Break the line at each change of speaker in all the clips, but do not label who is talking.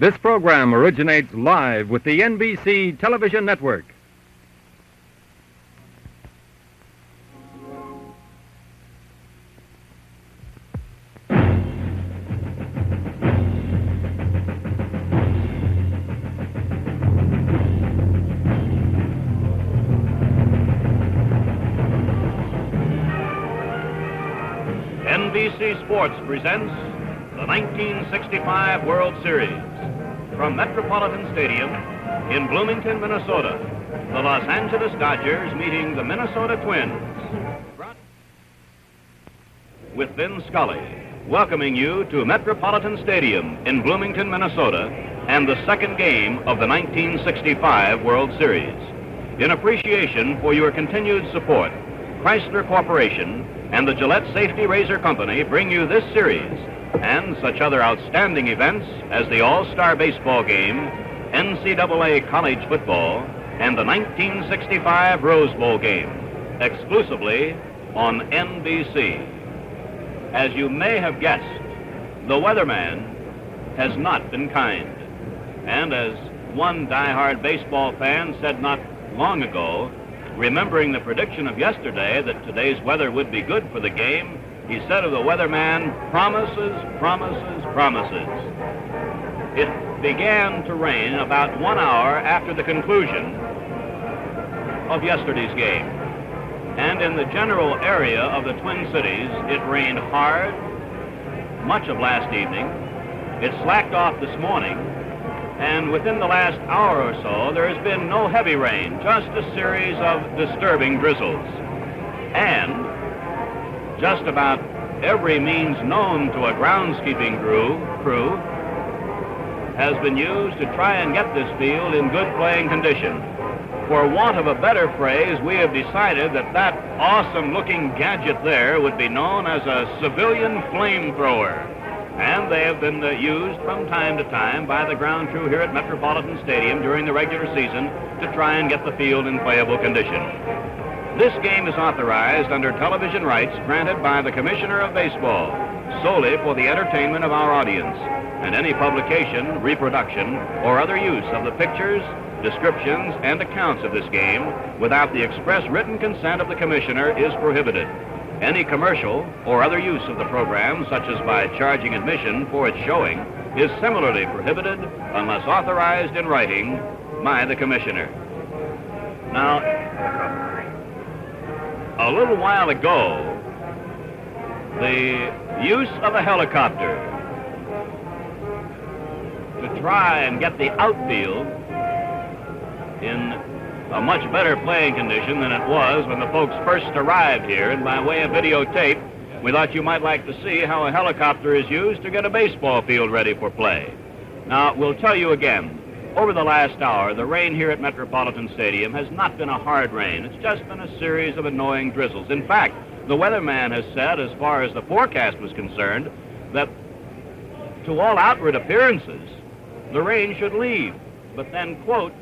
This program originates live with the NBC television network.
NBC Sports presents the 1965 World Series. From Metropolitan Stadium in Bloomington, Minnesota, the Los Angeles Dodgers meeting the Minnesota Twins. With Vin Scully, welcoming you to Metropolitan Stadium in Bloomington, Minnesota, and the second game of the 1965 World Series. In appreciation for your continued support, Chrysler Corporation and the Gillette Safety Razor Company bring you this series and such other outstanding events as the All-Star Baseball Game, NCAA College Football, and the 1965 Rose Bowl Game, exclusively on NBC. As you may have guessed, the weatherman has not been kind. And as one diehard baseball fan said not long ago, remembering the prediction of yesterday that today's weather would be good for the game, he said of the weatherman, promises, promises, promises. It began to rain about 1 hour after the conclusion of yesterday's game. And in the general area of the Twin Cities, it rained hard much of last evening. It slacked off this morning. And within the last hour or so, there has been no heavy rain, just a series of disturbing drizzles. And just about every means known to a groundskeeping crew has been used to try and get this field in good playing condition. For want of a better phrase, we have decided that that awesome-looking gadget there would be known as a civilian flamethrower. And they have been used from time to time by the ground crew here at Metropolitan Stadium during the regular season to try and get the field in playable condition. This game is authorized under television rights granted by the Commissioner of Baseball, solely for the entertainment of our audience, and any publication, reproduction, or other use of the pictures, descriptions, and accounts of this game without the express written consent of the Commissioner is prohibited. Any commercial or other use of the program, such as by charging admission for its showing, is similarly prohibited unless authorized in writing by the Commissioner. Now, a little while ago, the use of a helicopter to try and get the outfield in a much better playing condition than it was when the folks first arrived here, and by way of videotape, we thought you might like to see how a helicopter is used to get a baseball field ready for play. Now, we'll tell you again, over the last hour, the rain here at Metropolitan Stadium has not been a hard rain. It's just been a series of annoying drizzles. In fact, the weatherman has said, as far as the forecast was concerned, that to all outward appearances, the rain should leave. But then, quote,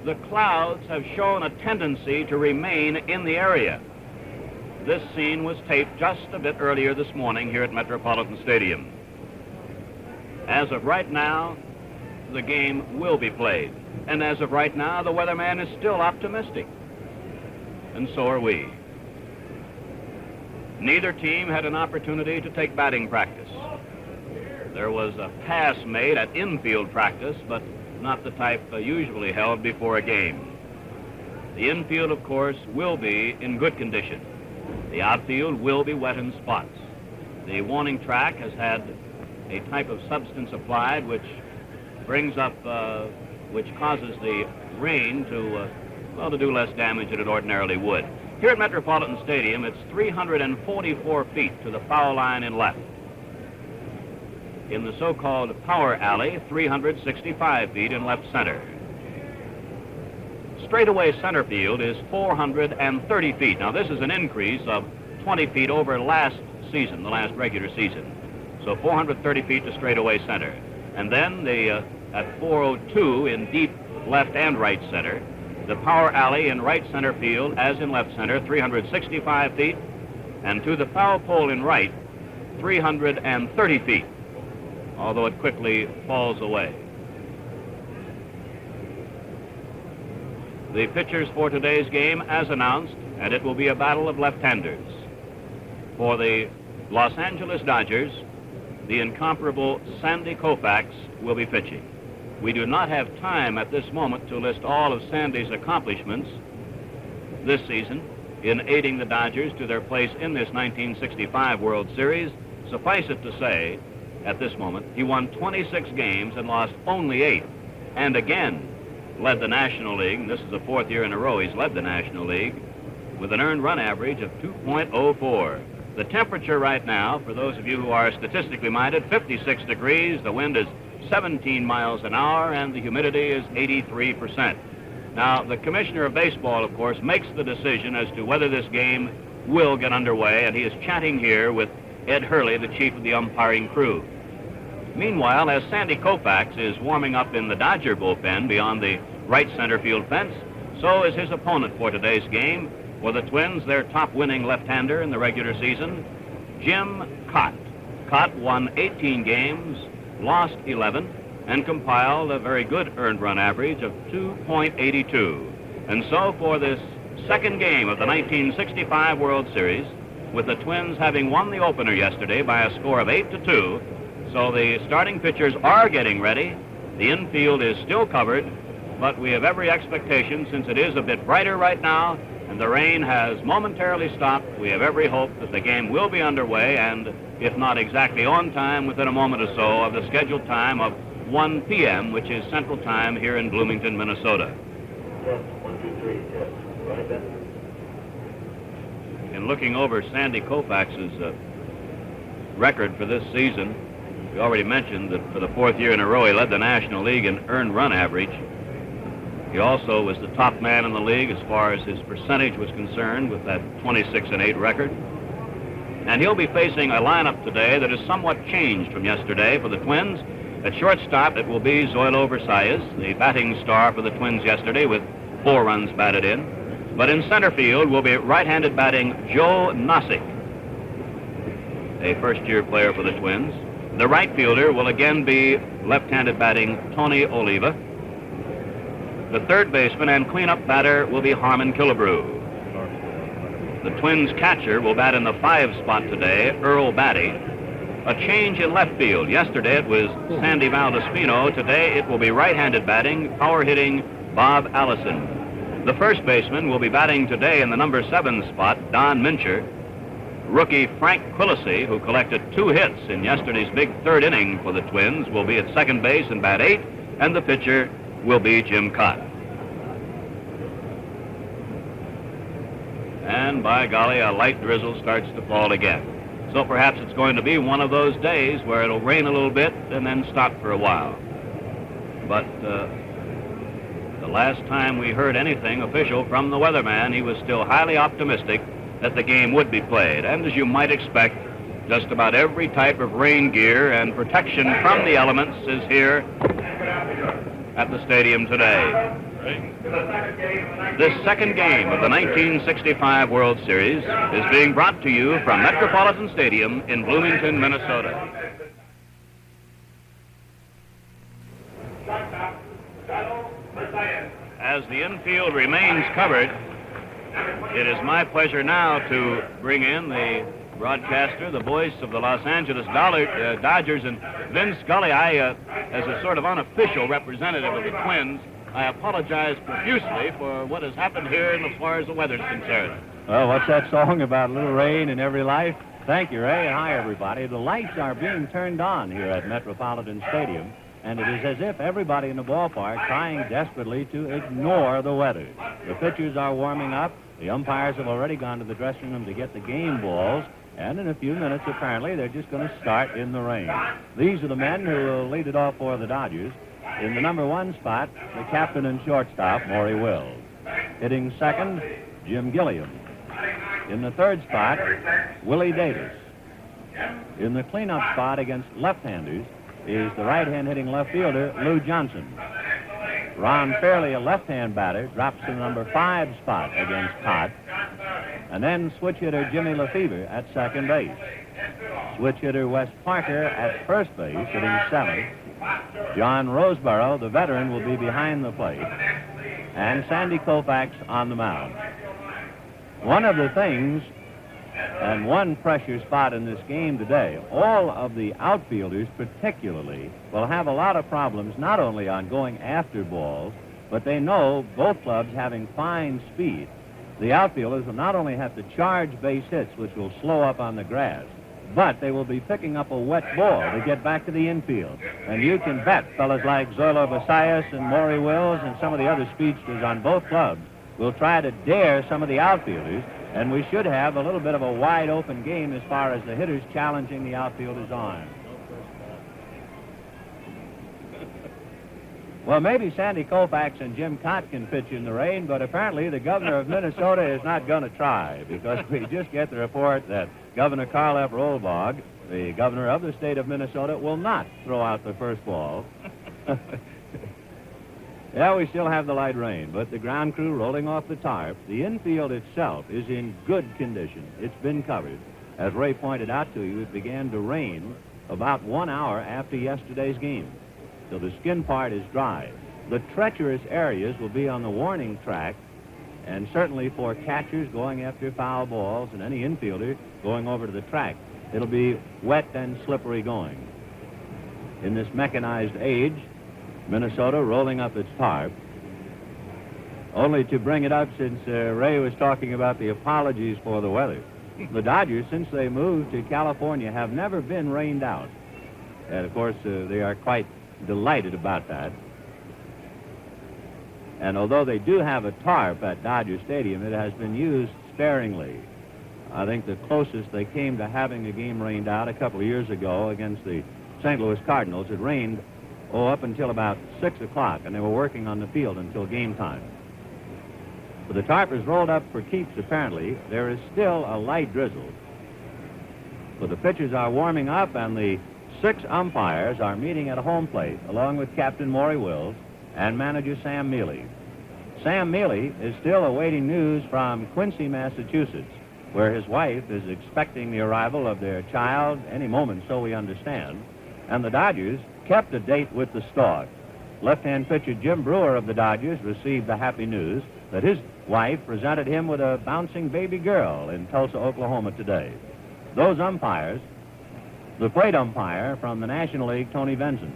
the clouds have shown a tendency to remain in the area. This scene was taped just a bit earlier this morning here at Metropolitan Stadium. As of right now, the game will be played. And as of right now, the weatherman is still optimistic. And so are we. Neither team had an opportunity to take batting practice. There was a pass made at infield practice, but not the type usually held before a game. The infield, of course, will be in good condition. The outfield will be wet in spots. The warning track has had a type of substance applied which brings up, which causes the rain to do less damage than it ordinarily would. Here at Metropolitan Stadium, it's 344 feet to the foul line in left. In the so-called power alley, 365 feet in left center. Straightaway center field is 430 feet. Now, this is an increase of 20 feet over last season, the last regular season. So 430 feet to straightaway center. And then at 402 in deep left and right center, the power alley in right center field, as in left center, 365 feet. And to the foul pole in right, 330 feet. although it quickly falls away. The pitchers for today's game as announced, and it will be a battle of left-handers. For the Los Angeles Dodgers, the incomparable Sandy Koufax will be pitching. We do not have time at this moment to list all of Sandy's accomplishments this season in aiding the Dodgers to their place in this 1965 World Series. Suffice it to say, at this moment, he won 26 games and lost only 8, and again led the National League. This is the 4th year in a row he's led the National League with an earned run average of 2.04. The temperature right now, for those of you who are statistically minded, 56 degrees, the wind is 17 miles an hour, and the humidity is 83%. Now, the commissioner of baseball, of course, makes the decision as to whether this game will get underway, and he is chatting here with Ed Hurley, the chief of the umpiring crew. Meanwhile, as Sandy Koufax is warming up in the Dodger bullpen beyond the right center field fence, so is his opponent for today's game. For the Twins, their top winning left-hander in the regular season, Jim Kaat. Kaat won 18 games, lost 11, and compiled a very good earned run average of 2.82. And so for this second game of the 1965 World Series, with the Twins having won the opener yesterday by a score of 8-2, so the starting pitchers are getting ready. The infield is still covered, but we have every expectation, since it is a bit brighter right now and the rain has momentarily stopped, we have every hope that the game will be underway, and if not exactly on time, within a moment or so of the scheduled time of 1 p.m., which is Central Time here in Bloomington, Minnesota. In looking over Sandy Koufax's record for this season, we already mentioned that for the 4th year in a row he led the National League in earned run average. He also was the top man in the league as far as his percentage was concerned with that 26-8 record. And he'll be facing a lineup today that is somewhat changed from yesterday for the Twins. At shortstop, it will be Zoilo Versalles, the batting star for the Twins yesterday with 4 runs batted in. But in center field will be right-handed batting Joe Nossick, a first-year player for the Twins. The right fielder will again be left-handed batting Tony Oliva. The third baseman and cleanup batter will be Harmon Killebrew. The Twins catcher will bat in the 5 spot today, Earl Batty. A change in left field. Yesterday it was Sandy Valdespino. Today it will be right-handed batting, power-hitting Bob Allison. The first baseman will be batting today in the number 7 spot, Don Mincher. Rookie Frank Quillisi, who collected 2 hits in yesterday's big 3rd inning for the Twins, will be at second base and bat 8, and the pitcher will be Jim Kaat. And by golly, a light drizzle starts to fall again. So perhaps it's going to be one of those days where it'll rain a little bit and then stop for a while. But the last time we heard anything official from the weatherman, he was still highly optimistic that the game would be played. And as you might expect, just about every type of rain gear and protection from the elements is here at the stadium today. This second game of the 1965 World Series is being brought to you from Metropolitan Stadium in Bloomington, Minnesota. As the infield remains covered, it is my pleasure now to bring in the broadcaster, the voice of the Los Angeles Dodgers, and Vin Scully. As a sort of unofficial representative of the Twins, I apologize profusely for what has happened here as far as the weather's concerned.
Well, what's that song about a little rain in every life? Thank you, Ray, and hi, everybody. The lights are being turned on here at Metropolitan Stadium, and it is as if everybody in the ballpark trying desperately to ignore the weather. The pitchers are warming up. The umpires have already gone to the dressing room to get the game balls, and in a few minutes, apparently, they're just going to start in the rain. These are the men who will lead it off for the Dodgers. In the number 1 spot, the captain and shortstop, Maury Wills. Hitting second, Jim Gilliam. In the 3rd spot, Willie Davis. In the cleanup spot against left-handers is the right-hand hitting left fielder, Lou Johnson. Ron Fairley, a left-hand batter, drops to the number 5 spot against Kaat. And then switch hitter Jimmy Lefevre at second base. Switch hitter Wes Parker at first base, hitting 7th. John Roseborough, the veteran, will be behind the plate. And Sandy Koufax on the mound. One of the things, and one pressure spot in this game today, all of the outfielders particularly will have a lot of problems not only on going after balls, but they know, both clubs having fine speed, the outfielders will not only have to charge base hits, which will slow up on the grass, but they will be picking up a wet ball to get back to the infield. And you can bet fellas like Zoilo Basayas and Maury Wills and some of the other speedsters on both clubs will try to dare some of the outfielders, and we should have a little bit of a wide-open game as far as the hitters challenging the outfielders' arms. Well, maybe Sandy Koufax and Jim Kaat can pitch in the rain, but apparently the governor of Minnesota is not going to try, because we just get the report that Governor Carl F. Rolbog, the governor of the state of Minnesota, will not throw out the first ball. Yeah, we still have the light rain, but the ground crew rolling off the tarp. The infield itself is in good condition. It's been covered. As Ray pointed out to you, it began to rain about 1 hour after yesterday's game. So the skin part is dry. The treacherous areas will be on the warning track, and certainly for catchers going after foul balls and any infielder going over to the track, it'll be wet and slippery going. In this mechanized age, Minnesota rolling up its tarp. Only to bring it up, since Ray was talking about the apologies for the weather. The Dodgers, since they moved to California, have never been rained out. And, of course, they are quite delighted about that. And although they do have a tarp at Dodger Stadium, it has been used sparingly. I think the closest they came to having a game rained out a couple of years ago against the St. Louis Cardinals, it rained up until about 6 o'clock, and they were working on the field until game time. But the tarp is rolled up for keeps, apparently. There is still a light drizzle. But the pitchers are warming up, and the 6 umpires are meeting at home plate, along with Captain Maury Wills and manager Sam Mealy. Sam Mealy is still awaiting news from Quincy, Massachusetts, where his wife is expecting the arrival of their child any moment, so we understand. And the Dodgers kept a date with the Stork. Left-hand pitcher Jim Brewer of the Dodgers received the happy news that his wife presented him with a bouncing baby girl in Tulsa, Oklahoma today. Those umpires, the plate umpire from the National League, Tony Venson.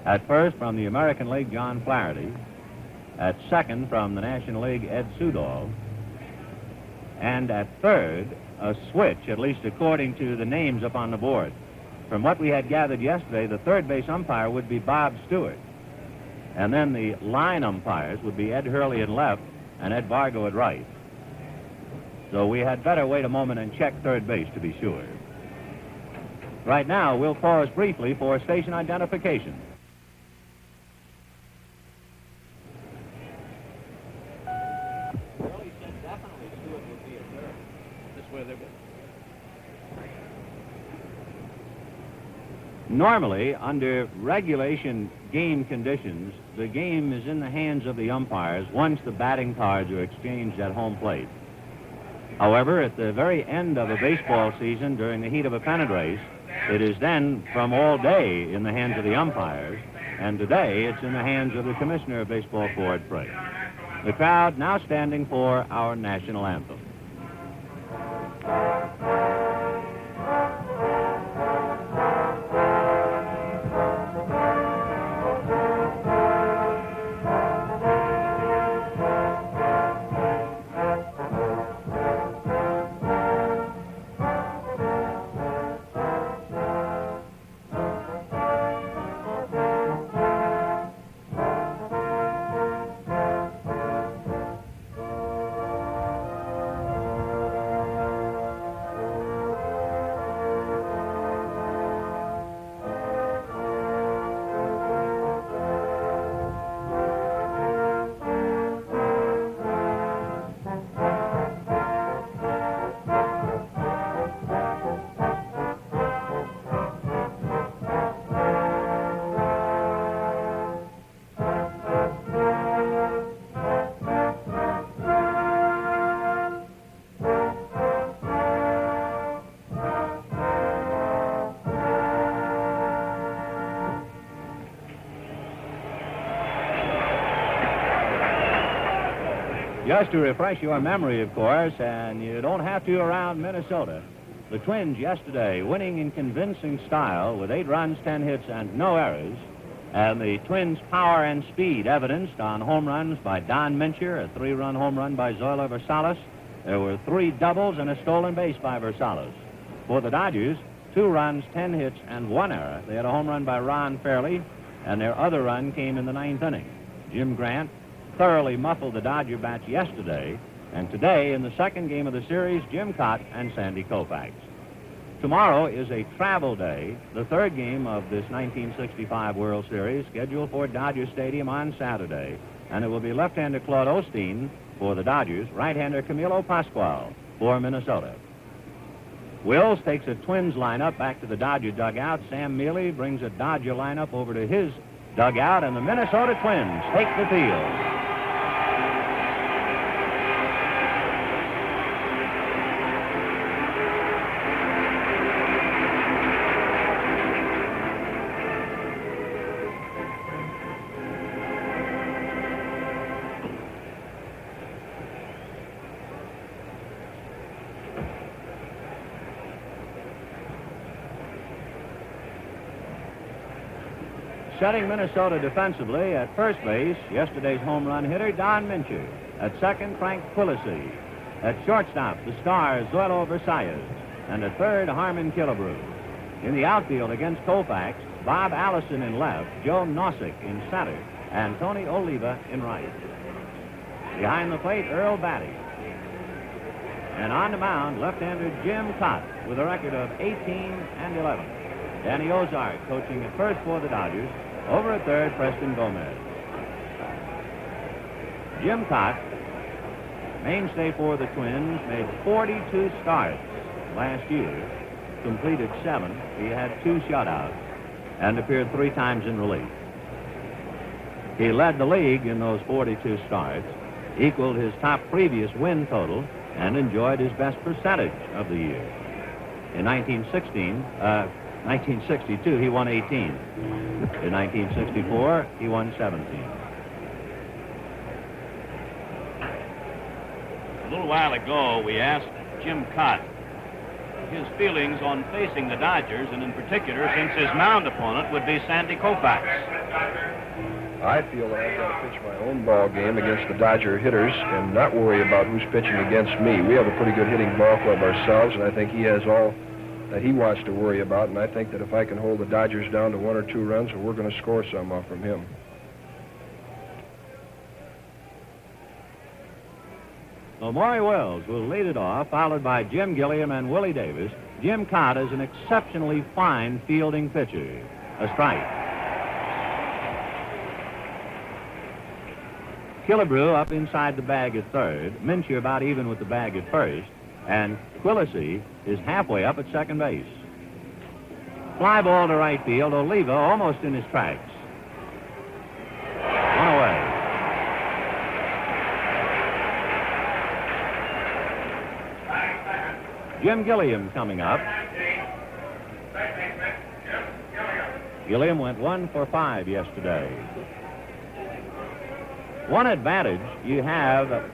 At first, from the American League, John Flaherty. At second, from the National League, Ed Sudol. And at third, a switch, at least according to the names up on the board. From what we had gathered yesterday, the third base umpire would be Bob Stewart. And then the line umpires would be Ed Hurley at left and Ed Vargo at right. So we had better wait a moment and check third base to be sure. Right now, we'll pause briefly for station identification. Hurley said definitely Stewart would be a third. This way they would. Normally, under regulation game conditions, the game is in the hands of the umpires once the batting cards are exchanged at home plate. However, at the very end of a baseball season, during the heat of a pennant race, it is then from all day in the hands of the umpires, and today it's in the hands of the Commissioner of Baseball, Ford Frey. The crowd now standing for our national anthem. Just to refresh your memory, of course, and you don't have to around Minnesota, the Twins yesterday winning in convincing style with 8 runs, 10 hits, and no errors. And the Twins' power and speed evidenced on home runs by Don Mincher, a 3-run home run by Zoilo Versalles. There were 3 doubles and a stolen base by Versalles. For the Dodgers, 2 runs, 10 hits, and 1 error. They had a home run by Ron Fairley, and their other run came in the 9th inning. Jim Grant thoroughly muffled the Dodger bats yesterday, and today, in the second game of the series, Jim Kaat and Sandy Koufax. Tomorrow is a travel day, the 3rd game of this 1965 World Series, scheduled for Dodger Stadium on Saturday. And it will be left-hander Claude Osteen for the Dodgers, right-hander Camilo Pascual for Minnesota. Wills takes a Twins lineup back to the Dodger dugout. Sam Mealy brings a Dodger lineup over to his dugout, and the Minnesota Twins take the field. Setting Minnesota defensively at first base, yesterday's home run hitter, Don Mincher. At second, Frank Quillisi. At shortstop, the star, Zoilo Versalles. And at third, Harmon Killebrew. In the outfield against Koufax, Bob Allison in left, Joe Nozick in center, and Tony Oliva in right. Behind the plate, Earl Batty. And on the mound, left-hander Jim Kaat with a record of 18-11. Danny Ozark coaching at first for the Dodgers. Over at third, Preston Gomez. Jim Kaat, mainstay for the Twins, made 42 starts last year, completed 7. He had 2 shutouts and appeared 3 times in relief. He led the league in those 42 starts, equaled his top previous win total, and enjoyed his best percentage of the year. In 1962, he won 18. In 1964, he won 17.
A little while ago, we asked Jim Kaat his feelings on facing the Dodgers, and in particular, since his mound opponent would be Sandy Koufax.
I feel that I've got to pitch my own ball game against the Dodger hitters and not worry about who's pitching against me. We have a pretty good hitting ball club ourselves, and I think he has all that he wants to worry about, and I think that if I can hold the Dodgers down to 1 or 2 runs, well, we're going to score some off from him.
Well, Maury Wells will lead it off, followed by Jim Gilliam and Willie Davis. Jim Kaat is an exceptionally fine fielding pitcher. A strike. Killebrew up inside the bag at third. Mincher about even with the bag at first. And Quillisi is halfway up at second base. Fly ball to right field. Oliva almost in his tracks. 1 away. Jim Gilliam coming up. Gilliam went 1 for 5 yesterday. One advantage you have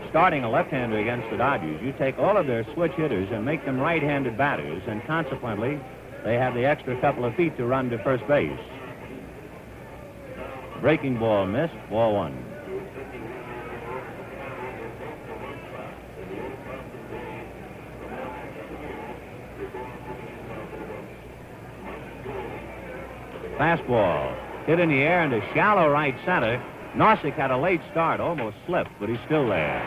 starting a left-hander against the Dodgers, you take all of their switch hitters and make them right-handed batters, and consequently, they have the extra couple of feet to run to first base. Breaking ball missed, ball 1. Fastball hit in the air into shallow right center. Nozick had a late start, almost slipped, but he's still there.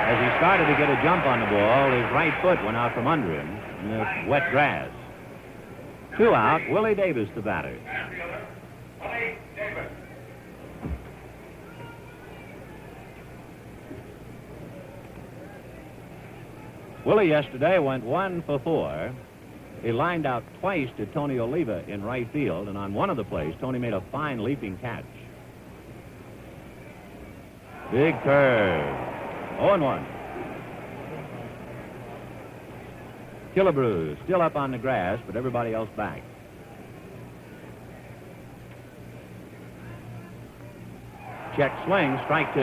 As he started to get a jump on the ball, his right foot went out from under him in the wet grass. 2 out, Willie Davis the batter. Willie yesterday went 1 for 4. He lined out twice to Tony Oliva in right field, and on one of the plays, Tony made a fine leaping catch. Big curve. 0-1. Killebrew still up on the grass, but everybody else back. Check swing, strike 2.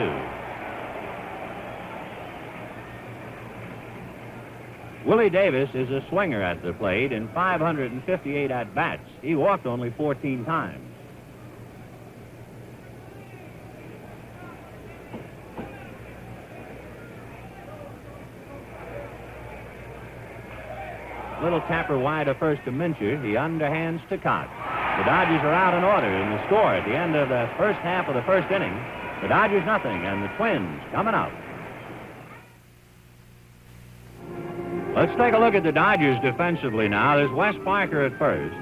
Willie Davis is a swinger at the plate in 558 at-bats. He walked only 14 times. Little tapper wide of first to Mincher. He underhands to Kaat. The Dodgers are out in order in the score at the end of the first half of the first inning. The Dodgers nothing, and the Twins coming up. Let's take a look at the Dodgers defensively now. There's Wes Parker at first,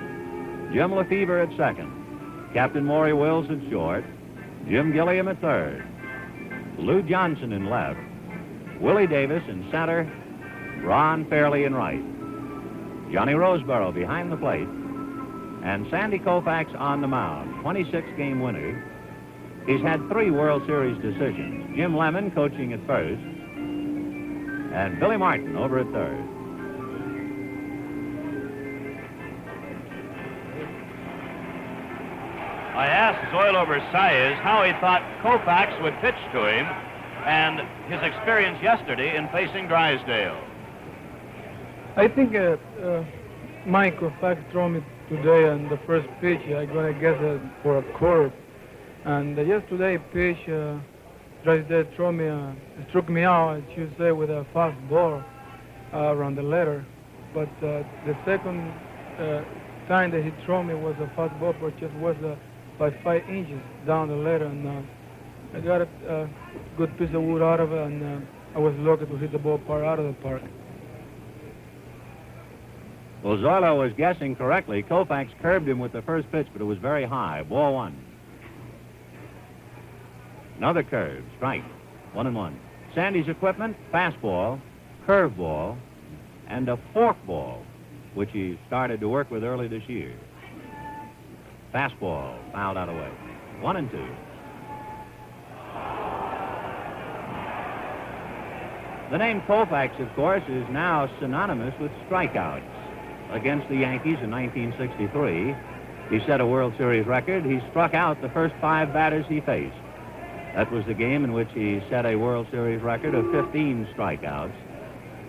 Jim Lefevre at second, Captain Maury Wills at short, Jim Gilliam at third, Lou Johnson in left, Willie Davis in center, Ron Fairley in right, Johnny Roseboro behind the plate, and Sandy Koufax on the mound, 26-game winner. He's had 3 World Series decisions. Jim Lemon coaching at first, and Billy Martin over at third.
I asked Zoilo Versailles how he thought Koufax would pitch to him and his experience yesterday in facing Drysdale.
I think Mike Koufax threw me today on the first pitch. I'm going to guess for a curve. And yesterday pitch, Drysdale struck me out, I should say, with a fastball around the letter. But the second time that he threw me was a fastball, but just was by 5 inches down the letter. And I got a good piece of wood out of it, and I was lucky to hit the ball out of the park.
Well, Zoilo was guessing correctly. Koufax curved him with the first pitch, but it was very high. Ball 1. Another curve, strike, 1-1. Sandy's equipment, fastball, curveball, and a forkball, which he started to work with early this year. Fastball, fouled out of way. 1-2. The name Koufax, of course, is now synonymous with strikeouts. Against the Yankees in 1963, he set a World Series record. He struck out the first 5 batters he faced. That was the game in which he set a World Series record of 15 strikeouts.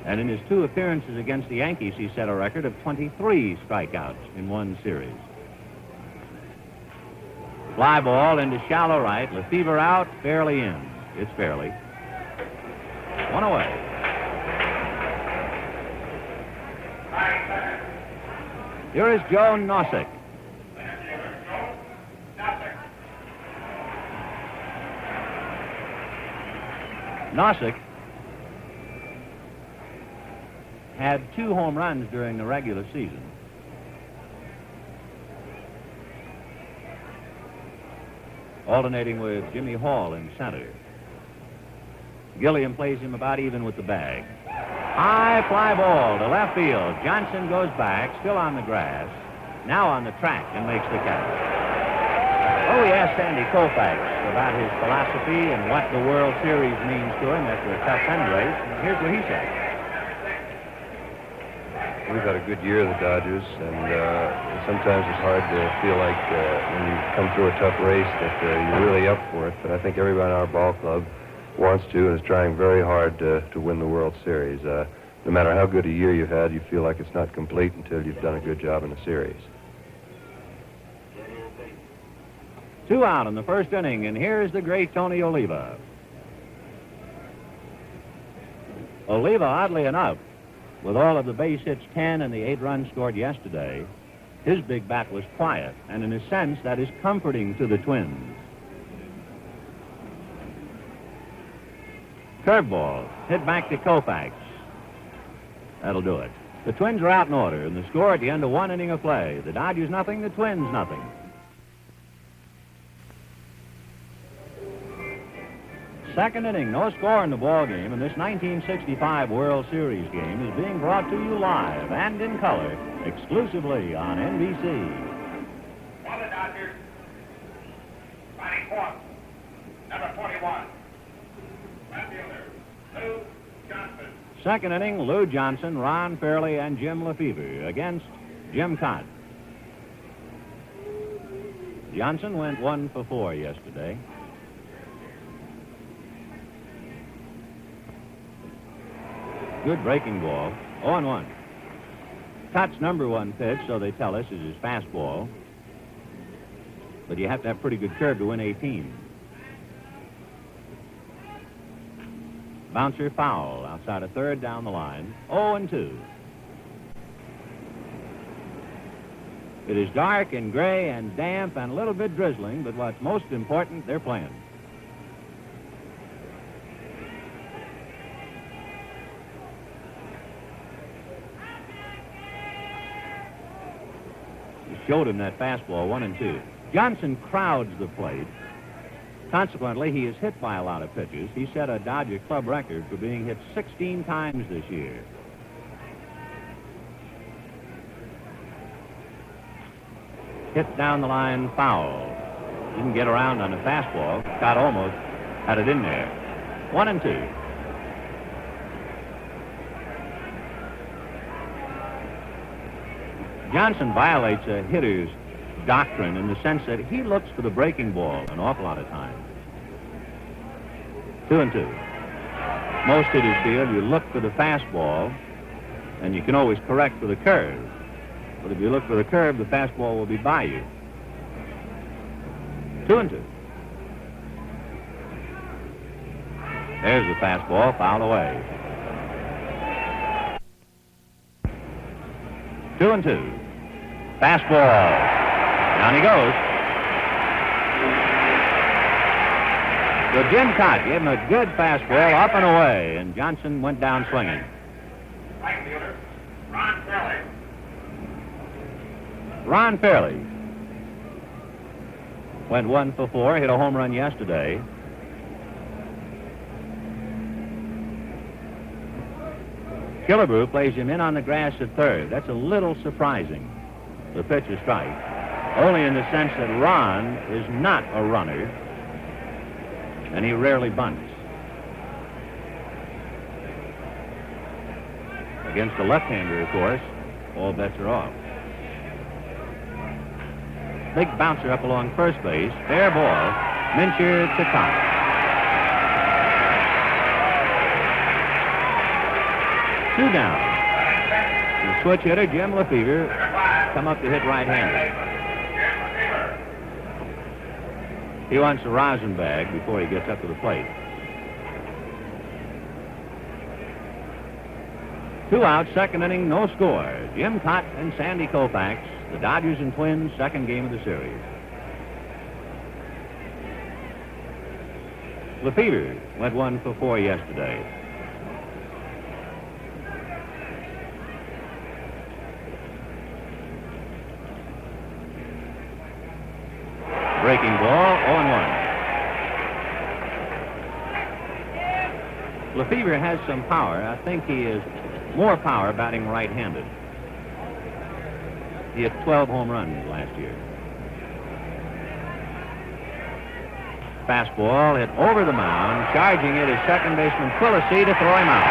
And in his 2 appearances against the Yankees, he set a record of 23 strikeouts in one series. Fly ball into shallow right. Lefevre out, Fairley in. It's Fairley. 1 away. Here is Joe Nossick. Nossick had 2 home runs during the regular season. Alternating with Jimmy Hall in center. Gilliam plays him about even with the bag. High fly ball to left field. Johnson goes back, still on the grass, now on the track, and makes the catch. Oh, we asked Sandy Koufax about his philosophy and what the World Series means to him after a tough end race. Here's what he said.
We've had a good year, the Dodgers, and sometimes it's hard to feel like when you come through a tough race that you're really up for it. But I think everybody in our ball club wants to and is trying very hard to win the World Series. No matter how good a year you've had, you feel like it's not complete until you've done a good job in the series.
2 out in the first inning, and here's the great Tony Oliva. Oliva, oddly enough, with all of the base hits 10 and the 8 runs scored yesterday, his big bat was quiet, and in a sense that is comforting to the Twins. Curveball, hit back to Koufax. That'll do it. The Twins are out in order, and the score at the end of 1 inning of play. The Dodgers nothing, the Twins nothing. Second inning, no score in the ball game, and this 1965 World Series game is being brought to you live and in color, exclusively on NBC.
For the Dodgers, batting fourth, number 41, left fielder, Lou Johnson.
Second inning, Lou Johnson, Ron Fairley, and Jim Lefevre against Jim Kaat. Johnson went 1 for 4 yesterday. Good breaking ball. 0-1. Kaat's number one pitch, so they tell us, is his fastball. But you have to have pretty good curve to win 18. Bouncer foul outside of third down the line. 0-2. It is dark and gray and damp and a little bit drizzling, but what's most important, they're playing. He showed him that fastball, 1-2. Johnson crowds the plate. Consequently, he is hit by a lot of pitches. He set a Dodger club record for being hit 16 times this year. Hit down the line, foul. Didn't get around on the fastball. Kaat almost had it in there. 1-2. Johnson violates a hitter's doctrine in the sense that he looks for the breaking ball an awful lot of times. 2-2. Most hitters feel you look for the fastball, and you can always correct for the curve. But if you look for the curve, the fastball will be by you. 2-2. There's the fastball, fouled away. 2-2. Fastball. Down he goes. So Jim Kaat gave him a good fastball up and away, and Johnson went down swinging.
Right fielder, Ron Fairley.
Ron Fairley went 1 for 4, hit a home run yesterday. Killebrew plays him in on the grass at third. That's a little surprising. The pitch is strike. Only in the sense that Ron is not a runner, and he rarely bunts. Against the left-hander, of course, all bets are off. Big bouncer up along first base. Fair ball. Mincher to Kaat. Two down. The switch hitter, Jim Lefevre, come up to hit right-handed. He wants a rosin bag before he gets up to the plate. 2 out, second inning, no score. Jim Kaat and Sandy Koufax, the Dodgers and Twins, second game of the series. Lefevre went 1 for 4 yesterday. Breaking ball, 0-1. Lefevre has some power. I think he is more power batting right-handed. He had 12 home runs last year. Fastball hit over the mound. Charging it is second baseman Quillisi to throw him out.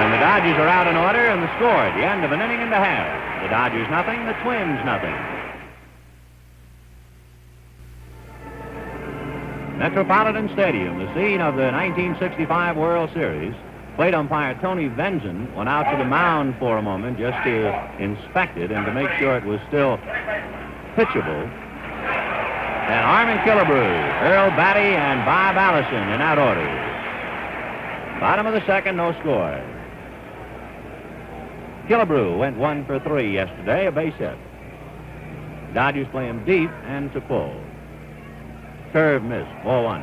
And the Dodgers are out in order, and the score at the end of an inning and a half. The Dodgers nothing, the Twins nothing. Metropolitan Stadium, the scene of the 1965 World Series. Plate umpire Tony Venzen went out to the mound for a moment just to inspect it and to make sure it was still pitchable. And Armin Killebrew, Earl Batty, and Bob Allison in that order. Bottom of the second, no score. Killebrew went 1 for 3 yesterday, a base hit. Dodgers play him deep and to pull. Curve miss, 4-1.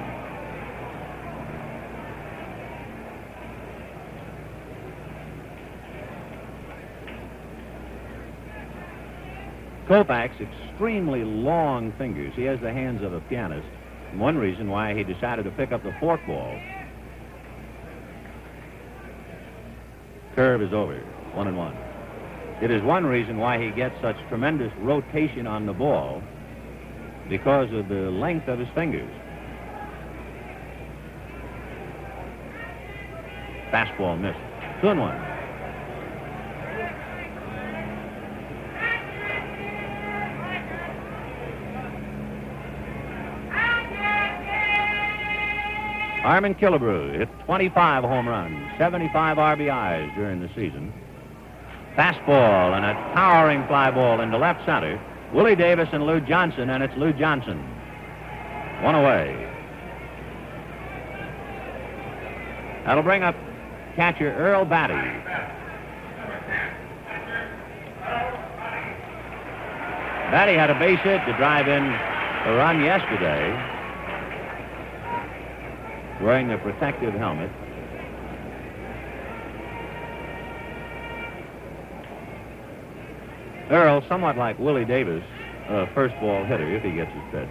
Koufax, extremely long fingers. He has the hands of a pianist. And one reason why he decided to pick up the forkball. Curve is over, 1-1. It is one reason why he gets such tremendous rotation on the ball, because of the length of his fingers. Fastball missed. 2-1. Armin Killebrew hit 25 home runs, 75 RBIs during the season. Fastball and a towering fly ball into left center. Willie Davis and Lou Johnson, and it's Lou Johnson. One away. That'll bring up catcher Earl Batty. Batty had a base hit to drive in a run yesterday, wearing the protective helmet. Earl, somewhat like Willie Davis, a first ball hitter if he gets his pitch.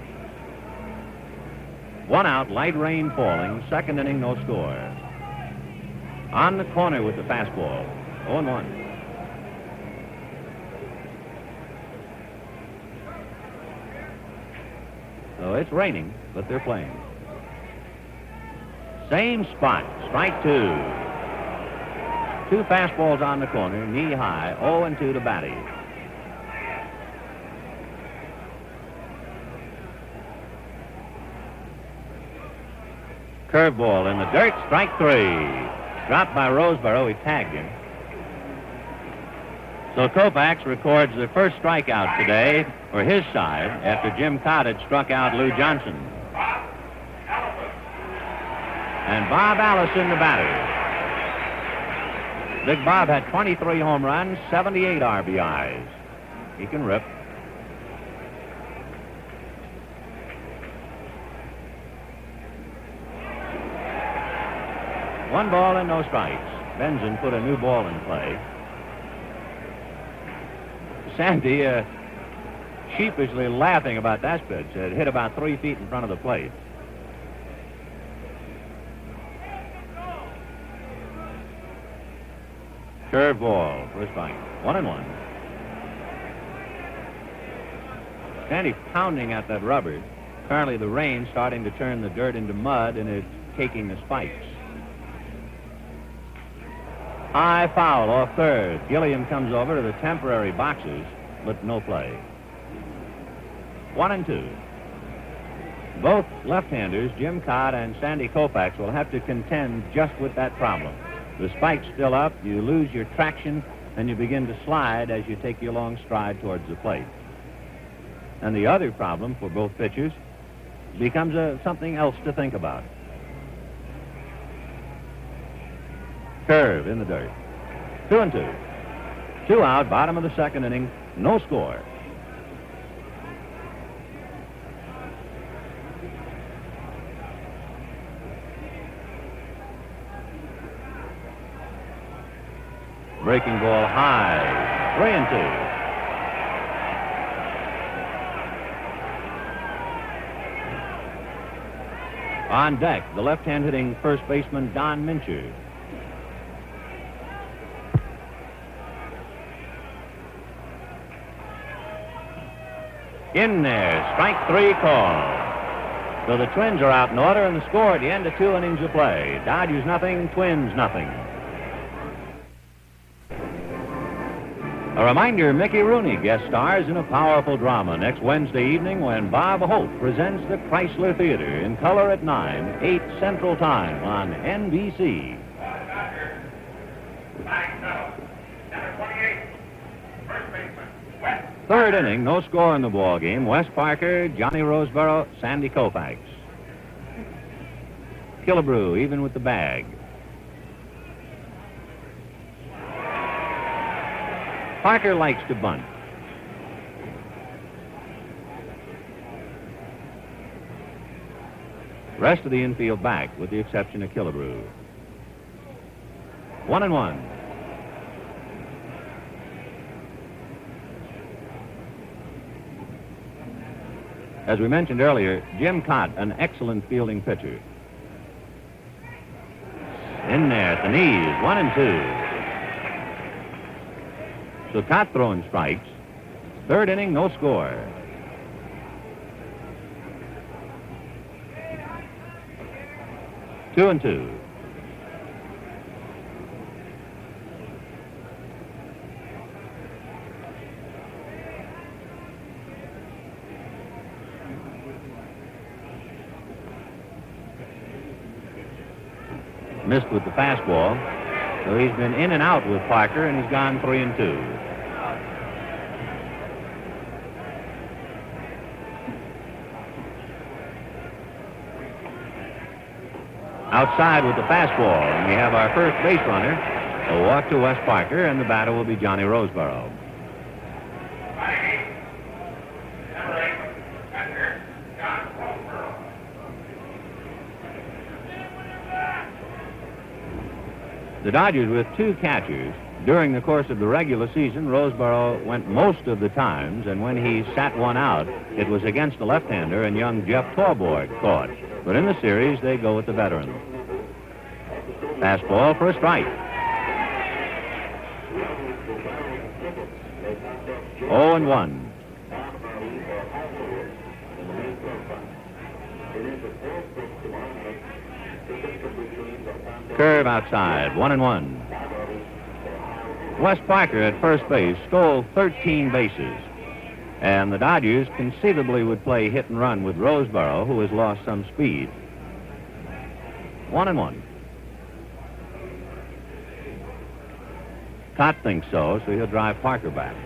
One out, light rain falling, second inning, no score. On the corner with the fastball, 0-1. So it's raining, but they're playing. Same spot, strike two. Two fastballs on the corner, knee high, 0-2 to Batty. Curveball in the dirt, strike three. Dropped by Roseboro, he tagged him. So Koufax records the first strikeout today for his side after Jim Kaat had struck out Lou Johnson. And Bob Allison, the batter. Big Bob had 23 home runs, 78 RBIs. He can rip. One ball and no strikes. Benson put a new ball in play. Sandy sheepishly laughing about that pitch. It hit about 3 feet in front of the plate. Curveball for a strike. 1-1. Sandy pounding at that rubber. Apparently the rain starting to turn the dirt into mud and it's caking the spikes. High foul off third. Gilliam comes over to the temporary boxes, but no play. 1-2. Both left-handers, Jim Kaat and Sandy Koufax, will have to contend just with that problem. The spike's still up, you lose your traction, and you begin to slide as you take your long stride towards the plate. And the other problem for both pitchers becomes something else to think about. Curve in the dirt. 2-2. 2 out, bottom of the second inning, no score. Breaking ball high. 3-2. On deck, the left-hand hitting first baseman Don Mincher. In there, strike three call. So the Twins are out in order, and the score at the end of 2 innings of play. Dodgers nothing, Twins nothing. A reminder, Mickey Rooney guest stars in a powerful drama next Wednesday evening when Bob Hope presents the Chrysler Theater in color at 9, 8 Central Time on NBC. Third inning, no score in the ball game. Wes Parker, Johnny Roseboro, Sandy Koufax. Killebrew even with the bag. Parker likes to bunt. Rest of the infield back with the exception of Killebrew. 1-1. As we mentioned earlier, Jim Kaat, an excellent fielding pitcher. In there at the knees, 1-2. So Kaat throwing strikes. Third inning, no score. Two and two. Missed with the fastball. So he's been in and out with Parker, and he's gone 3-2. Outside with the fastball, and we have our first base runner, a walk to Wes Parker, and the batter will be Johnny Roseborough. The Dodgers with two catchers. During the course of the regular season, Roseborough went most of the times, and when he sat one out, it was against the left-hander, and young Jeff Torborg caught. But in the series, they go with the veteran. Fastball for a strike. 0-1. Curve outside, 1-1. Wes Parker at first base stole 13 bases. And the Dodgers conceivably would play hit and run with Roseborough, who has lost some speed. 1-1. Kaat thinks so he'll drive Parker back.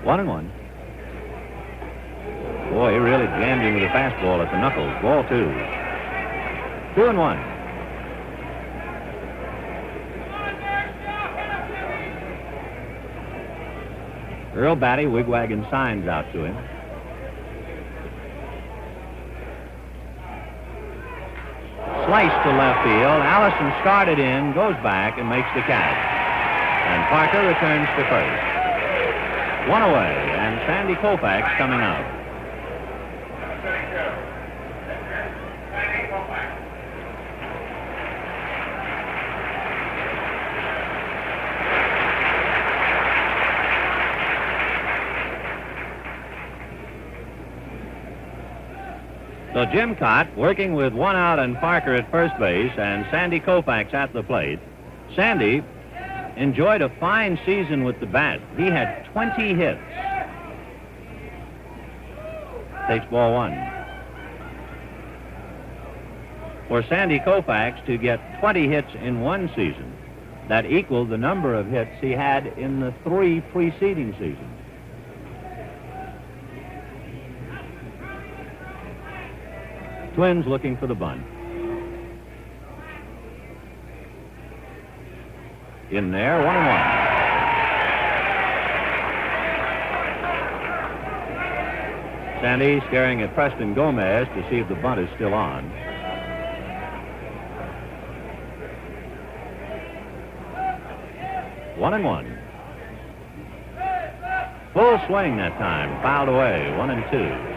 One and one. Boy, he really jammed him with a fastball at the knuckles. Ball 2. 2-1. Earl Batty wigwagging signs out to him. Slice to left field. Allison started in, goes back, and makes the catch. And Parker returns to first. One away, and Sandy Koufax coming out. So Jim Kaat working with one out and Parker at first base and Sandy Koufax at the plate. Sandy enjoyed a fine season with the bat. He had 20 hits. Takes ball 1. For Sandy Koufax to get 20 hits in one season, that equaled the number of hits he had in the 3 preceding seasons. Twins looking for the bunt. In there, 1-1. Sandy staring at Preston Gomez to see if the bunt is still on. One and one. Full swing that time, fouled away, 1-2.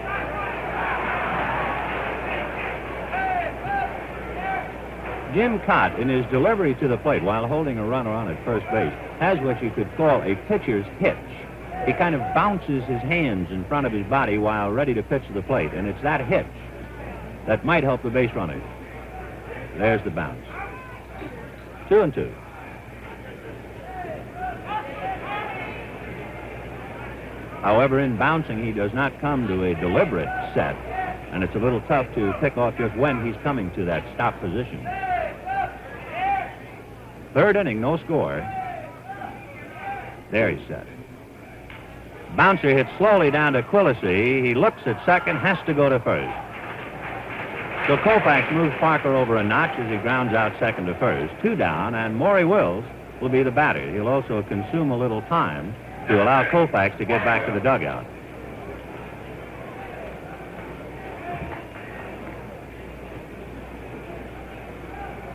Jim Kaat, in his delivery to the plate while holding a runner on at first base, has what you could call a pitcher's hitch. He kind of bounces his hands in front of his body while ready to pitch to the plate, and it's that hitch that might help the base runners. There's the bounce. 2-2. However, in bouncing, he does not come to a deliberate set, and it's a little tough to pick off just when he's coming to that stop position. Third inning, no score. There he's set. Bouncer hits slowly down to Quillisi. He looks at second, has to go to first. So Koufax moves Parker over a notch as he grounds out second to first. 2 down, and Maury Wills will be the batter. He'll also consume a little time to allow Koufax to get back to the dugout.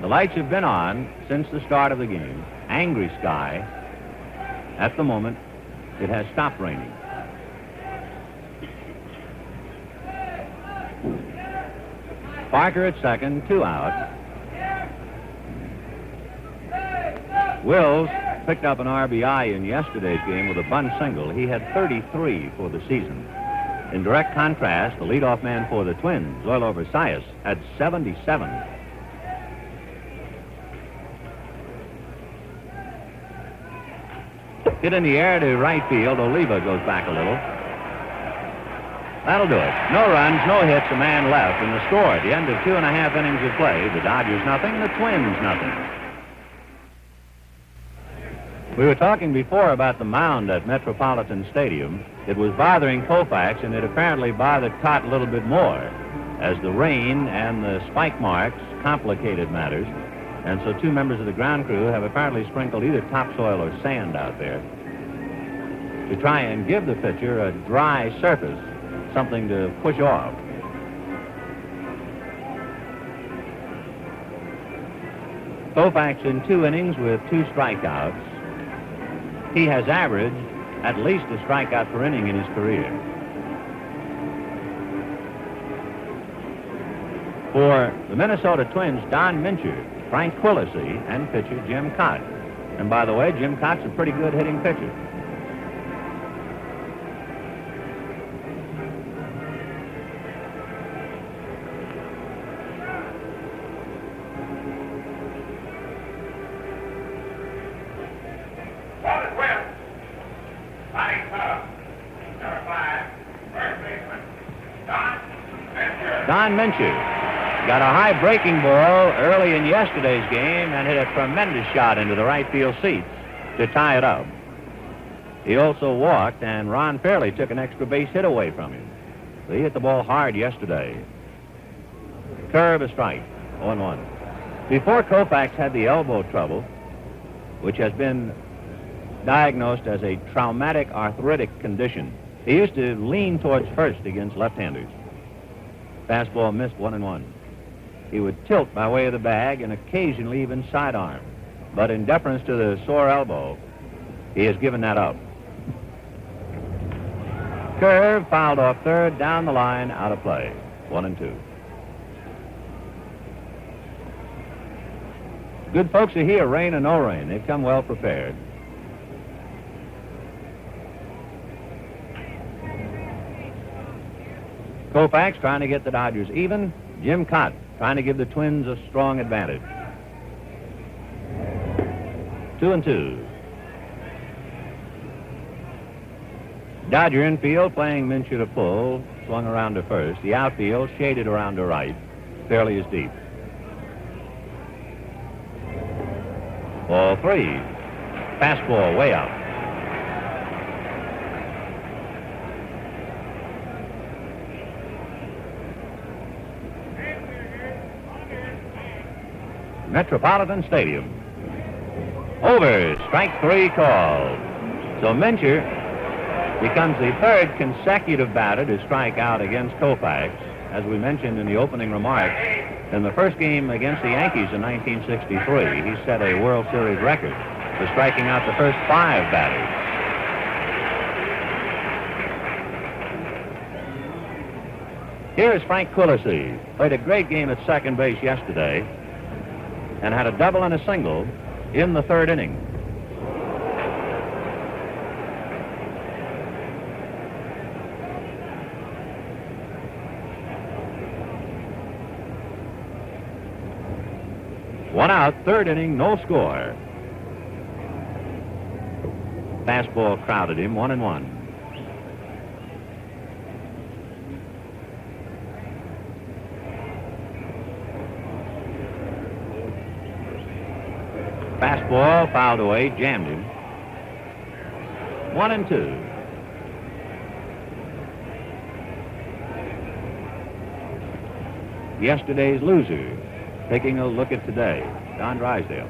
The lights have been on since the start of the game. Angry sky. At the moment, it has stopped raining. Parker at second, 2 out. Wills picked up an RBI in yesterday's game with a bunt single. He had 33 for the season. In direct contrast, the leadoff man for the Twins, Zoilo Versalles, had 77. Hit in the air to right field. Oliva goes back a little. That'll do it. No runs, no hits, a man left, and the score at the end of 2.5 innings of play, the Dodgers nothing, the Twins nothing. We were talking before about the mound at Metropolitan Stadium. It was bothering Koufax, and it apparently bothered Kaat a little bit more, as the rain and the spike marks complicated matters. And so 2 members of the ground crew have apparently sprinkled either topsoil or sand out there to try and give the pitcher a dry surface, something to push off. Koufax in 2 innings with 2 strikeouts. He has averaged at least a strikeout per inning in his career. For the Minnesota Twins, Don Mincher, Frank Quillisi, and pitcher Jim Kaat. And by the way, Jim Kaat's a pretty good hitting pitcher. Don Mincher got a high breaking ball early in yesterday's game and hit a tremendous shot into the right field seats to tie it up. He also walked, and Ron Fairley took an extra base hit away from him. So he hit the ball hard yesterday. Curve, a strike, 0-1. Before Koufax had the elbow trouble, which has been diagnosed as a traumatic arthritic condition, he used to lean towards first against left-handers. Fastball missed, 1-1. He would tilt by way of the bag and occasionally even sidearm. But in deference to the sore elbow, he has given that up. Curve, fouled off third, down the line, out of play. 1-2. Good folks are here, rain or no rain. They've come well prepared. Koufax trying to get the Dodgers even. Jim Kaat trying to give the Twins a strong advantage. 2-2. Dodger infield playing Mincher to pull, swung around to first. The outfield shaded around to right. Fairly is deep. Ball 3. Fastball way out. Metropolitan Stadium. Over, strike 3 called. So Mincher becomes the 3rd consecutive batter to strike out against Koufax. As we mentioned in the opening remarks, in the first game against the Yankees in 1963, he set a World Series record for striking out the first 5 batters. Here is Frank Quillisi. Played a great game at second base yesterday and had a double and a single in the 3rd inning. One out, 3rd inning, no score. Fastball crowded him, 1-1. Fastball fouled away, jammed him. 1-2. Yesterday's loser, taking a look at today, Don Drysdale.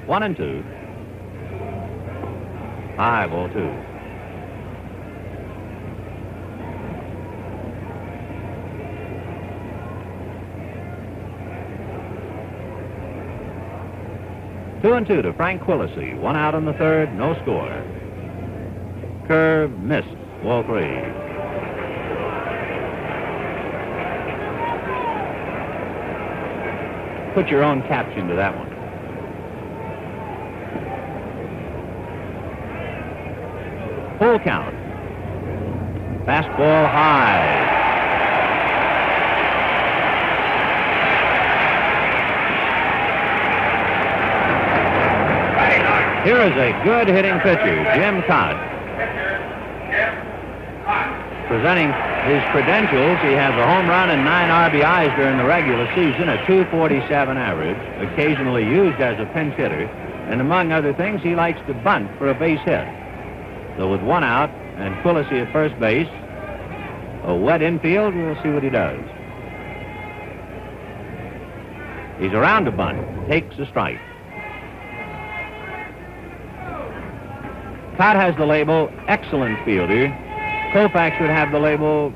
1-2. High, ball 2. Two and 2 to Frank Quillisi. 1 out in the 3rd, no score. Curve missed, ball 3. Put your own caption to that one. Full count. Fastball high. Here is a good hitting pitcher, Jim Kaat. presenting his credentials, he has a home run and 9 RBIs during the regular season, a .247 average, occasionally used as a pinch hitter, and among other things, he likes to bunt for a base hit. So with 1 out and Quillisi at first base, a wet infield, we'll see what he does. He's around to bunt, takes a strike. Kaat has the label excellent fielder. Koufax would have the label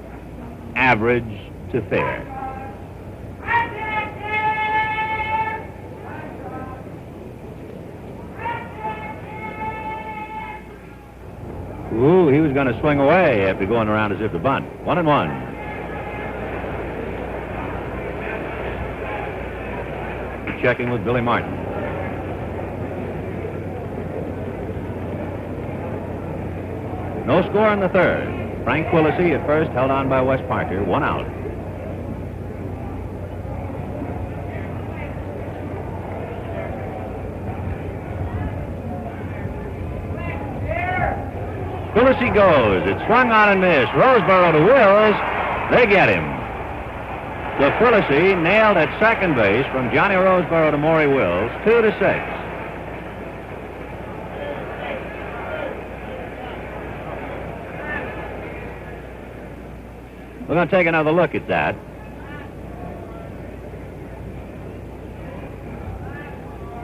average to fair. Ooh, he was going to swing away after going around as if to bunt. 1-1. Checking with Billy Martin. No score in the third. Frank Quillisi at first, held on by Wes Parker, 1 out. Quillisi goes. It's swung on and missed. Roseboro to Wills. They get him. So Quillisi nailed at second base from Johnny Roseboro to Maury Wills, 2-6. We're going to take another look at that.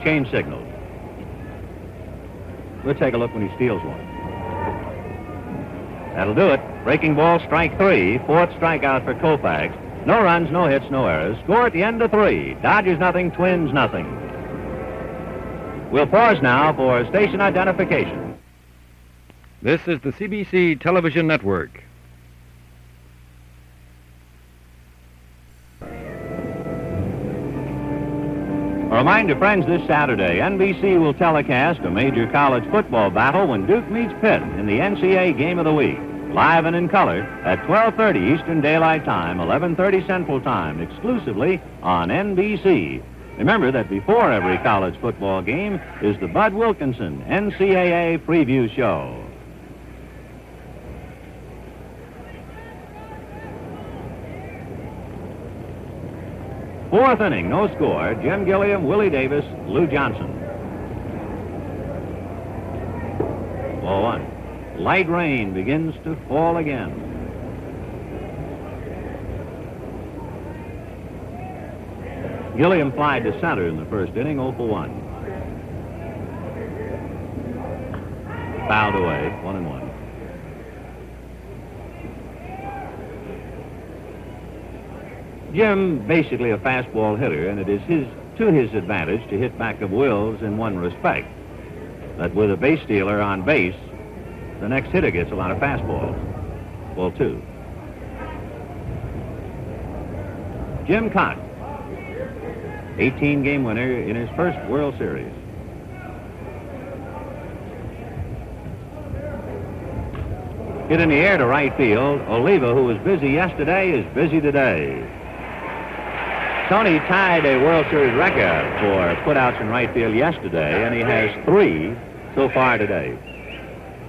Change signals. We'll take a look when he steals one. That'll do it. Breaking ball, strike 3. 4th strikeout for Koufax. No runs, no hits, no errors. Score at the end of 3. Dodgers nothing, Twins nothing. We'll pause now for station identification.
This is the CBC Television Network.
A reminder, friends, this Saturday, NBC will telecast a major college football battle when Duke meets Pitt in the NCAA Game of the Week. Live and in color at 12:30 Eastern Daylight Time, 11:30 Central Time, exclusively on NBC. Remember that before every college football game is the Bud Wilkinson NCAA Preview Show. Fourth inning, no score. Jim Gilliam, Willie Davis, Lou Johnson. Ball 1. Light rain begins to fall again. Gilliam flied to center in the first inning, 0 for 1. Fouled away, 1-1. Jim, basically a fastball hitter, and it is to his advantage to hit back of Wills in one respect. That with a base stealer on base, the next hitter gets a lot of fastballs. Ball 2. Jim Kaat, 18-game winner in his first World Series. Hit in the air to right field. Oliva, who was busy yesterday, is busy today. Tony tied a World Series record for putouts in right field yesterday, and he has 3 so far today.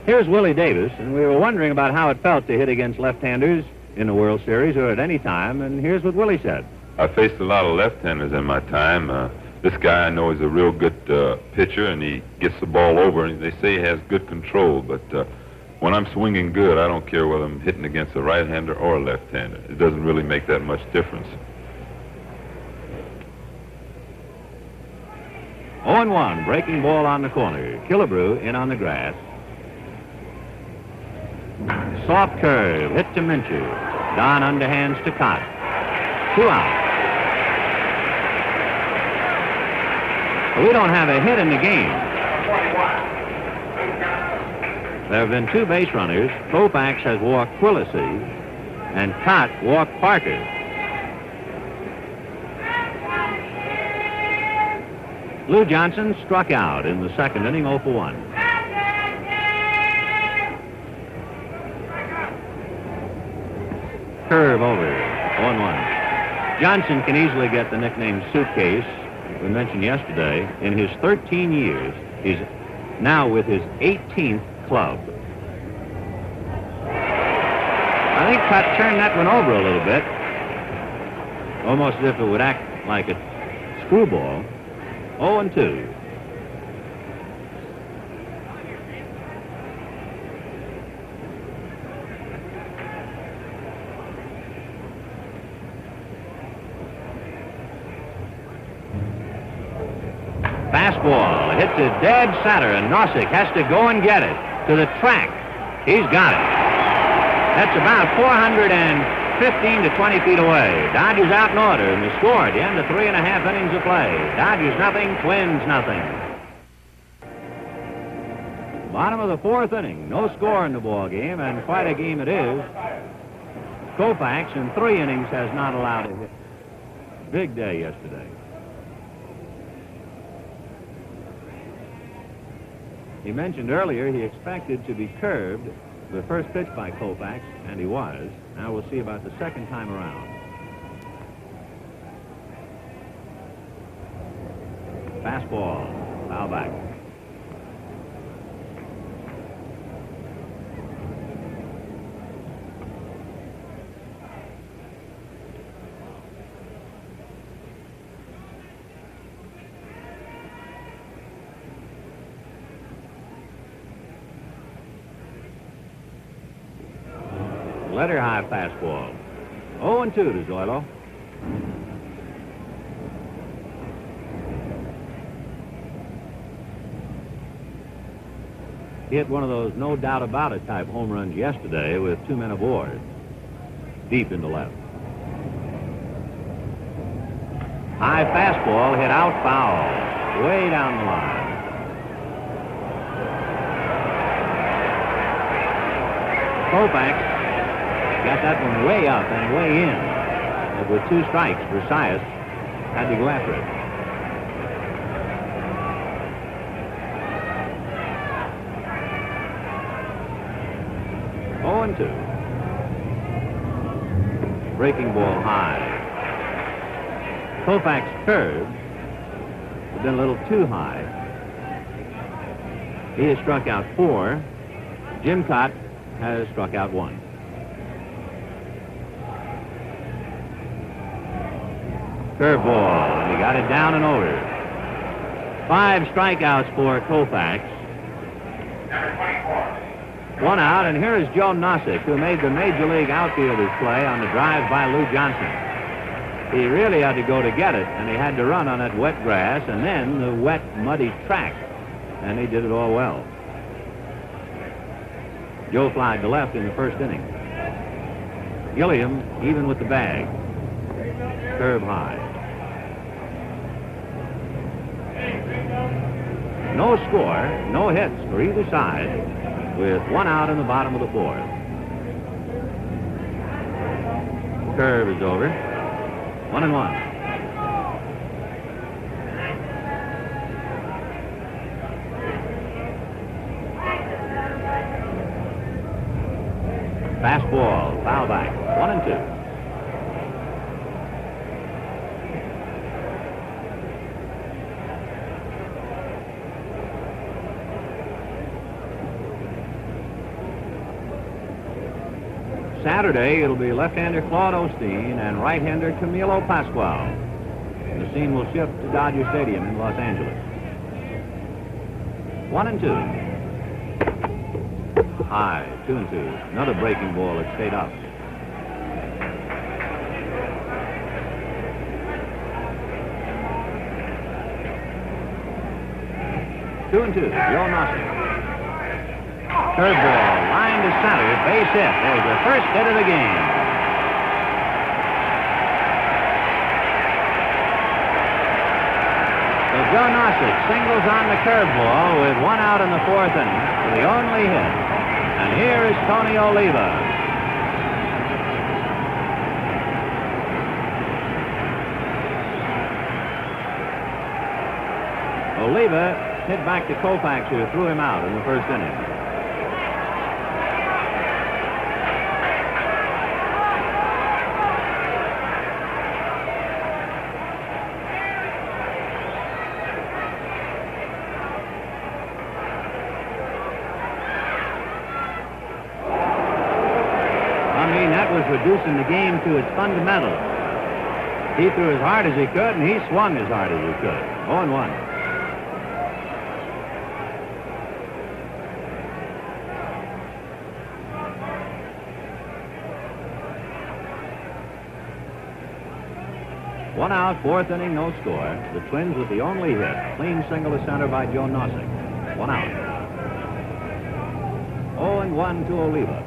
Here's Willie Davis, and we were wondering about how it felt to hit against left-handers in the World Series or at any time, and here's what Willie said.
I faced a lot of left-handers in my time. This guy I know is a real good pitcher, and he gets the ball over, and they say he has good control, but when I'm swinging good, I don't care whether I'm hitting against a right-hander or a left-hander. It doesn't really make that much difference.
0-1, breaking ball on the corner. Killebrew in on the grass. Soft curve, hit to Mincher. Don underhands to Kaat. 2 out. We don't have a hit in the game. There have been 2 base runners. Koufax has walked Quillisi, and Kaat walked Parker. Lou Johnson struck out in the second inning, 0 for 1. Curve over, 0-1. Johnson can easily get the nickname Suitcase, we mentioned yesterday. In his 13 years, he's now with his 18th club. I think Kaat turned that one over a little bit, almost as if it would act like a screwball. 0-2. Fastball hits it dead center, and Nossick has to go and get it to the track. He's got it. That's about 415 to 20 feet away. Dodgers out in order, and the score at the end of 3.5 innings of play. Dodgers nothing, Twins nothing. Bottom of the 4th inning, no score in the ball game, and quite a game it is. Koufax in 3 innings has not allowed a hit. Big day yesterday. He mentioned earlier he expected to be curved the first pitch by Koufax, and he was. Now we'll see about the second time around. Fastball, foul back. Letter high fastball. 0-2 to Zoilo. He hit one of those no doubt about it type home runs yesterday with 2 men aboard. Deep into left. High fastball hit out foul. Way down the line. Koufax got that one way up and way in. But with 2 strikes, Versailles had to go after it. Oh, and 2. Breaking ball high. Koufax curved. It's been a little too high. He has struck out 4. Jim Kaat has struck out 1. Curveball, and he got it down and over. 5 strikeouts for Koufax. 1 out, and here is Joe Nossick, who made the Major League outfielders play on the drive by Lou Johnson. He really had to go to get it, and he had to run on that wet grass and then the wet, muddy track, and he did it all well. Joe flied to left in the first inning. Gilliam even with the bag. Curve high. No score, no hits for either side, with 1 out in the bottom of the 4th. Curve is over. 1-1. Fastball, foul back. 1-2. Saturday, it'll be left-hander Claude Osteen and right-hander Camilo Pascual. The scene will shift to Dodger Stadium in Los Angeles. 1-2. High, 2-2. Another breaking ball that stayed up. Two and 2. Joe Nossick. Curveball, line to center, base hit. There's the first hit of the game. So Joe Nossick singles on the curveball with 1 out in the 4th inning for the only hit. And here is Tony Oliva. Oliva hit back to Koufax, who threw him out in the first inning. reducing the game to its fundamentals. He threw as hard as he could, and he swung as hard as he could. 0-1. One out, fourth inning, no score. The Twins with the only hit. Clean single to center by Joe Nossick. 1 out. 0-1 to Oliva.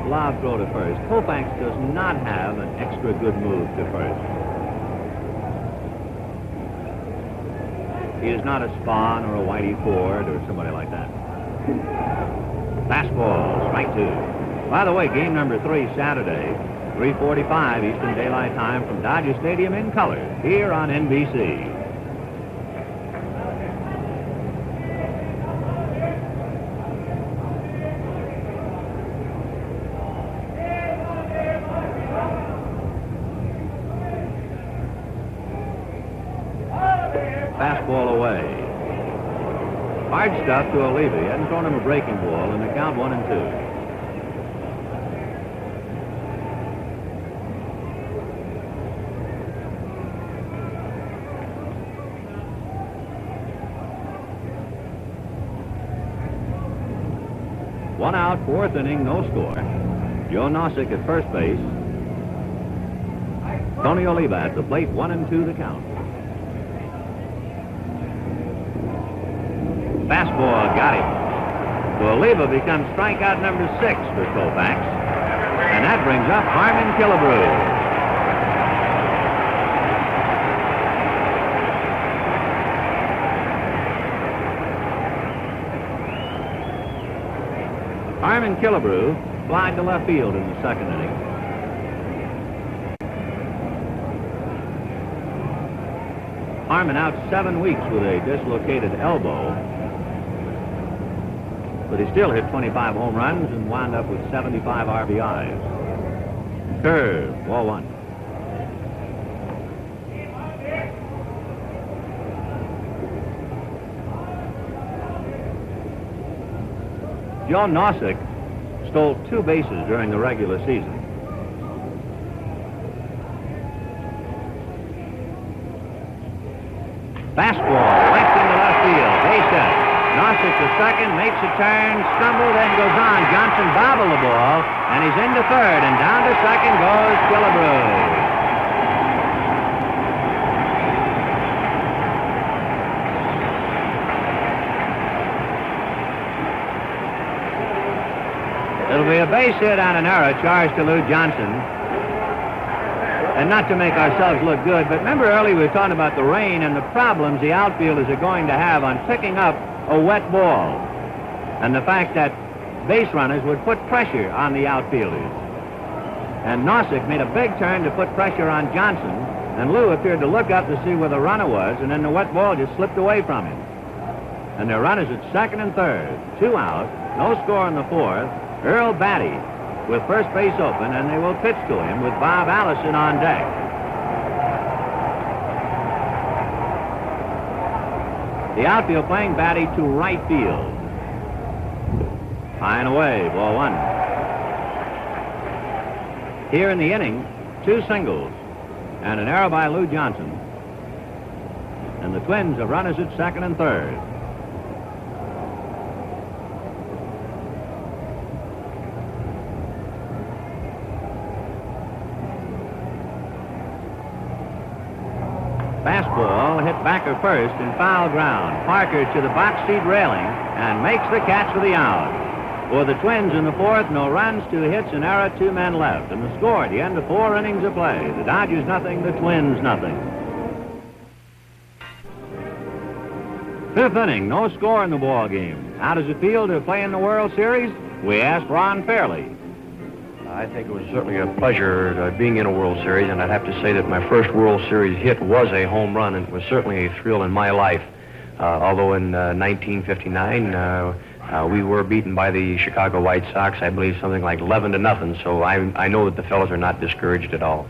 Lob throw to first. Koufax does not have an extra good move to first. He is not a Spahn or a Whitey Ford or somebody like that. Fastball, strike 2. By the way, game number 3 Saturday, 3:45 Eastern Daylight Time from Dodger Stadium in color, here on NBC. Fastball away. Hard stuff to Oliva. He hadn't thrown him a breaking ball, and the count 1-2. One out, fourth inning, no score. Joe Nossick at first base. Tony Oliva at the plate, 1-2 the count. Fastball got him. So Oliva becomes strikeout number 6 for Koufax. And that brings up Harmon Killebrew. Harmon Killebrew flied to left field in the second inning. Harmon out 7 weeks with a dislocated elbow. But he still hit 25 home runs and wound up with 75 RBIs. Curve, ball 1. Joe Nossick stole 2 bases during the regular season. Fastball, left into left field, base hit. Nossick to second, makes a turn, stumbled, and goes on. Johnson bobbled the ball, and he's into third, and down to second goes Killebrew. It'll be a base hit on an error charged to Lou Johnson. And not to make ourselves look good, but remember earlier we were talking about the rain and the problems the outfielders are going to have on picking up a wet ball, and the fact that base runners would put pressure on the outfielders. And Nossick made a big turn to put pressure on Johnson, and Lou appeared to look up to see where the runner was, and then the wet ball just slipped away from him. And their runners at second and third, 2 out, no score in the fourth. Earl Batty with first base open, and they will pitch to him with Bob Allison on deck. The outfield playing Batty to right field. High and away, ball 1. Here in the inning, 2 singles and an error by Lou Johnson. And the Twins have runners at second and third. Fastball hit backer first in foul ground. Parker to the box seat railing and makes the catch for the out. For the Twins in the fourth, no runs, 2 hits, an error, 2 men left. And the score at the end of 4 innings of play. The Dodgers nothing, the Twins nothing. 5th inning, no score in the ball game. How does it feel to play in the World Series? We asked Ron Fairley.
I think it was certainly a pleasure being in a World Series, and I'd have to say that my first World Series hit was a home run, and it was certainly a thrill in my life. Although in 1959, we were beaten by the Chicago White Sox, I believe something like 11-0, so I know that the fellows are not discouraged at all.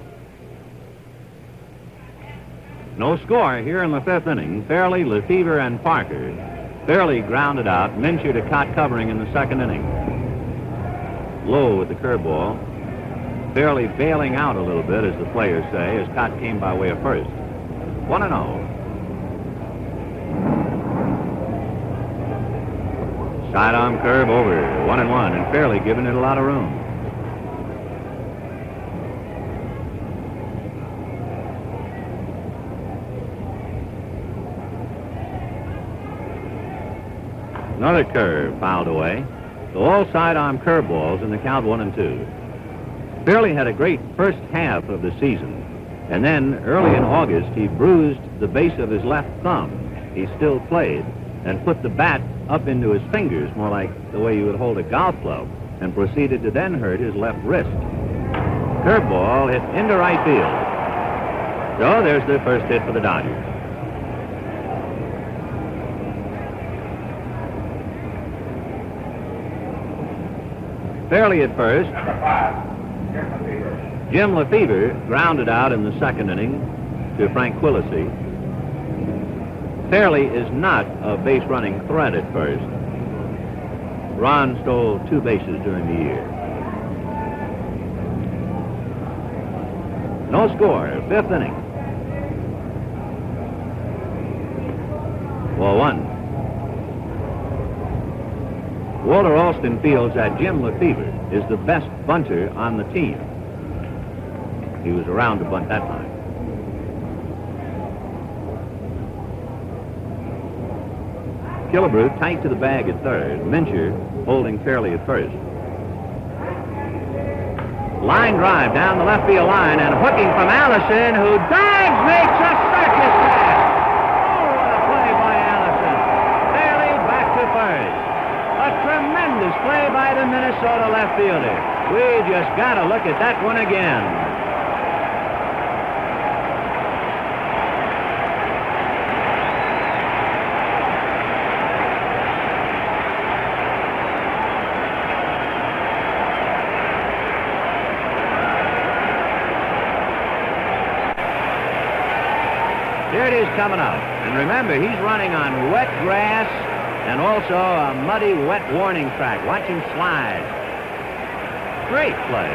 No score here in the 5th inning. Fairley, Lefevre, and Parker. Fairley grounded out. Mincher to Kaat covering in the 2nd inning. low with the curveball. Fairly bailing out a little bit, as the players say, as Kaat came by way of first. 1-0. Sidearm curve over, 1-1, and Fairley giving it a lot of room. Another curve fouled away. So all sidearm curveballs in the count 1-2. Fairley had a great first half of the season, and then early in August he bruised the base of his left thumb. He still played and put the bat up into his fingers, more like the way you would hold a golf club, and proceeded to then hurt his left wrist. Curveball hit into right field. So there's the first hit for the Dodgers. Fairley at first. Jim Lefevre grounded out in the second inning to tranquility. Fairley is not a base-running threat at first. Ron stole 2 bases during the year. No score, 5th inning. Ball 1. Walter Alston feels that Jim Lefevre is the best bunter on the team. He was around to bunt that time. Killebrew tight to the bag at third. Mincher holding Fairley at first. Line drive down the left field line and hooking from Allison, who dives, makes a circus catch. Oh, what a play by Allison. Fairley back to first. A tremendous play by the Minnesota left fielder. We just got to look at that one again. Here it is coming up. And remember, he's running on wet grass and also a muddy, wet warning track. Watch him slide. Great play.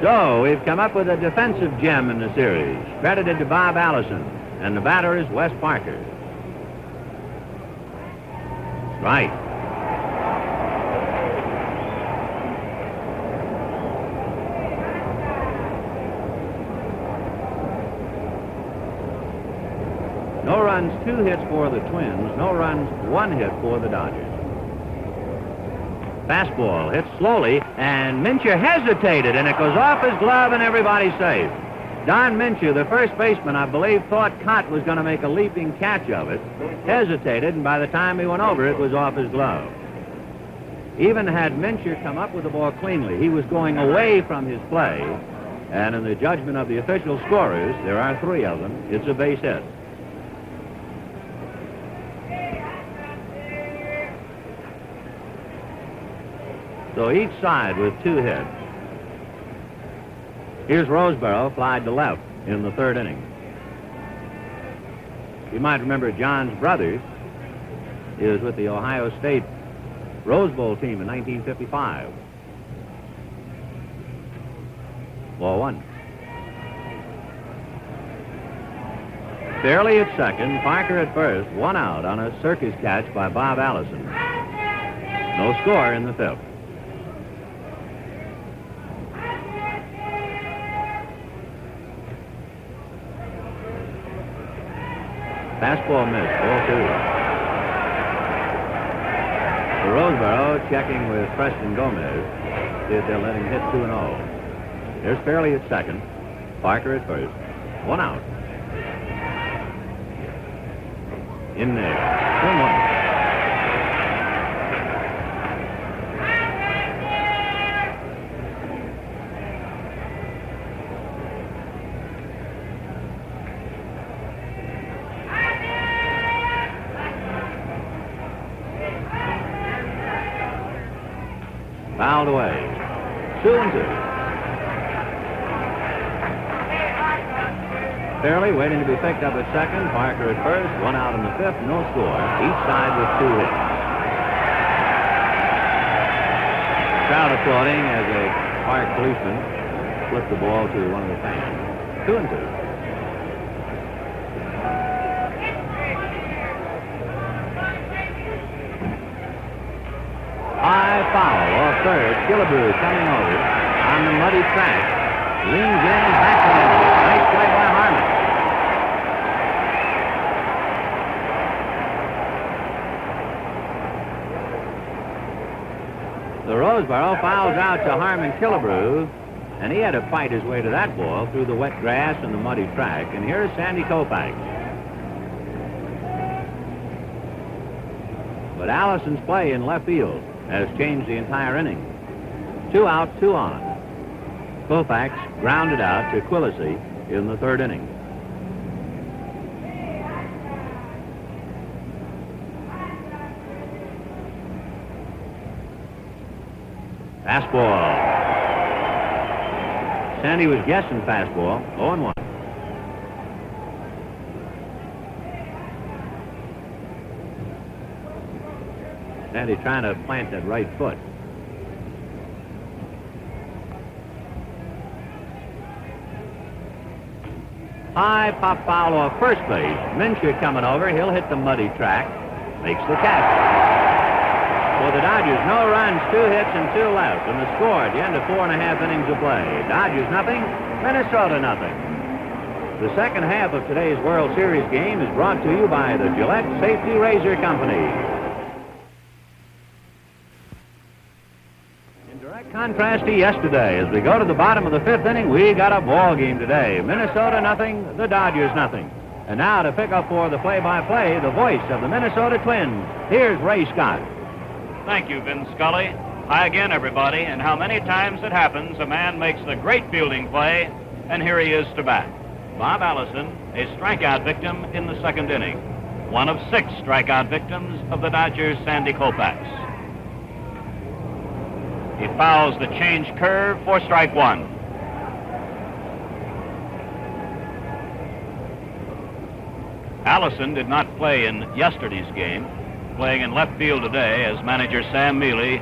So we've come up with a defensive gem in the series, credited to Bob Allison. And the batter is Wes Parker. Right. No runs, 2 hits for the Twins. No runs, 1 hit for the Dodgers. Fastball hit slowly, and Mincher hesitated, and it goes off his glove, and everybody's safe. Don Mincher, the first baseman, I believe, thought Kaat was going to make a leaping catch of it, hesitated, and by the time he went over, it was off his glove. Even had Mincher come up with the ball cleanly, he was going away from his play, and in the judgment of the official scorers, there are 3 of them, it's a base hit. So each side with 2 hits. Here's Roseboro, flied to left in the 3rd inning. You might remember John's brother is with the Ohio State Rose Bowl team in 1955. Ball 1. Fairley at second, Parker at first, 1 out on a circus catch by Bob Allison. No score in the 5th. Fastball missed, ball 2. So Roseboro checking with Preston Gomez. See if they'll let him hit 2-0. There's Fairley at second. Parker at first. 1 out. In there. 2-1. Fouled away. 2-2. Fairley waiting to be picked up at second. Parker at first. 1 out in the 5th. No score. Each side with 2 hits. crowd applauding as a park policeman flipped the ball to one of the fans. 2-2. High foul off third. Killebrew coming over on the muddy track. Leans in and backhanded. Nice play by Harmon. The Roseboro fouls out to Harmon Killebrew, and he had to fight his way to that ball through the wet grass and the muddy track. And here's Sandy Koufax. But Allison's play in left field has changed the entire inning. 2 out, 2 on. Koufax grounded out to Quillisi in the third inning. Fastball. Sandy was guessing fastball. 0-1. Sandy trying to plant that right foot. High pop foul off first base. Minshew coming over. He'll hit the muddy track. Makes the catch. For the Dodgers, no runs, 2 hits, and 2 left. And the score at the end of 4.5 innings of play. Dodgers nothing, Minnesota nothing. The second half of today's World Series game is brought to you by the Gillette Safety Razor Company. In direct contrast to yesterday, as we go to the bottom of the 5th inning, we got a ball game today. Minnesota nothing, the Dodgers nothing. And now to pick up for the play-by-play, the voice of the Minnesota Twins. Here's Ray Scott.
Thank you, Vin Scully. Hi again, everybody. And how many times it happens a man makes the great fielding play, and here he is to bat. Bob Allison, a strikeout victim in the 2nd inning. One of 6 strikeout victims of the Dodgers' Sandy Koufax. He fouls the change curve for strike 1. Allison did not play in yesterday's game, playing in left field today as manager Sam Mealy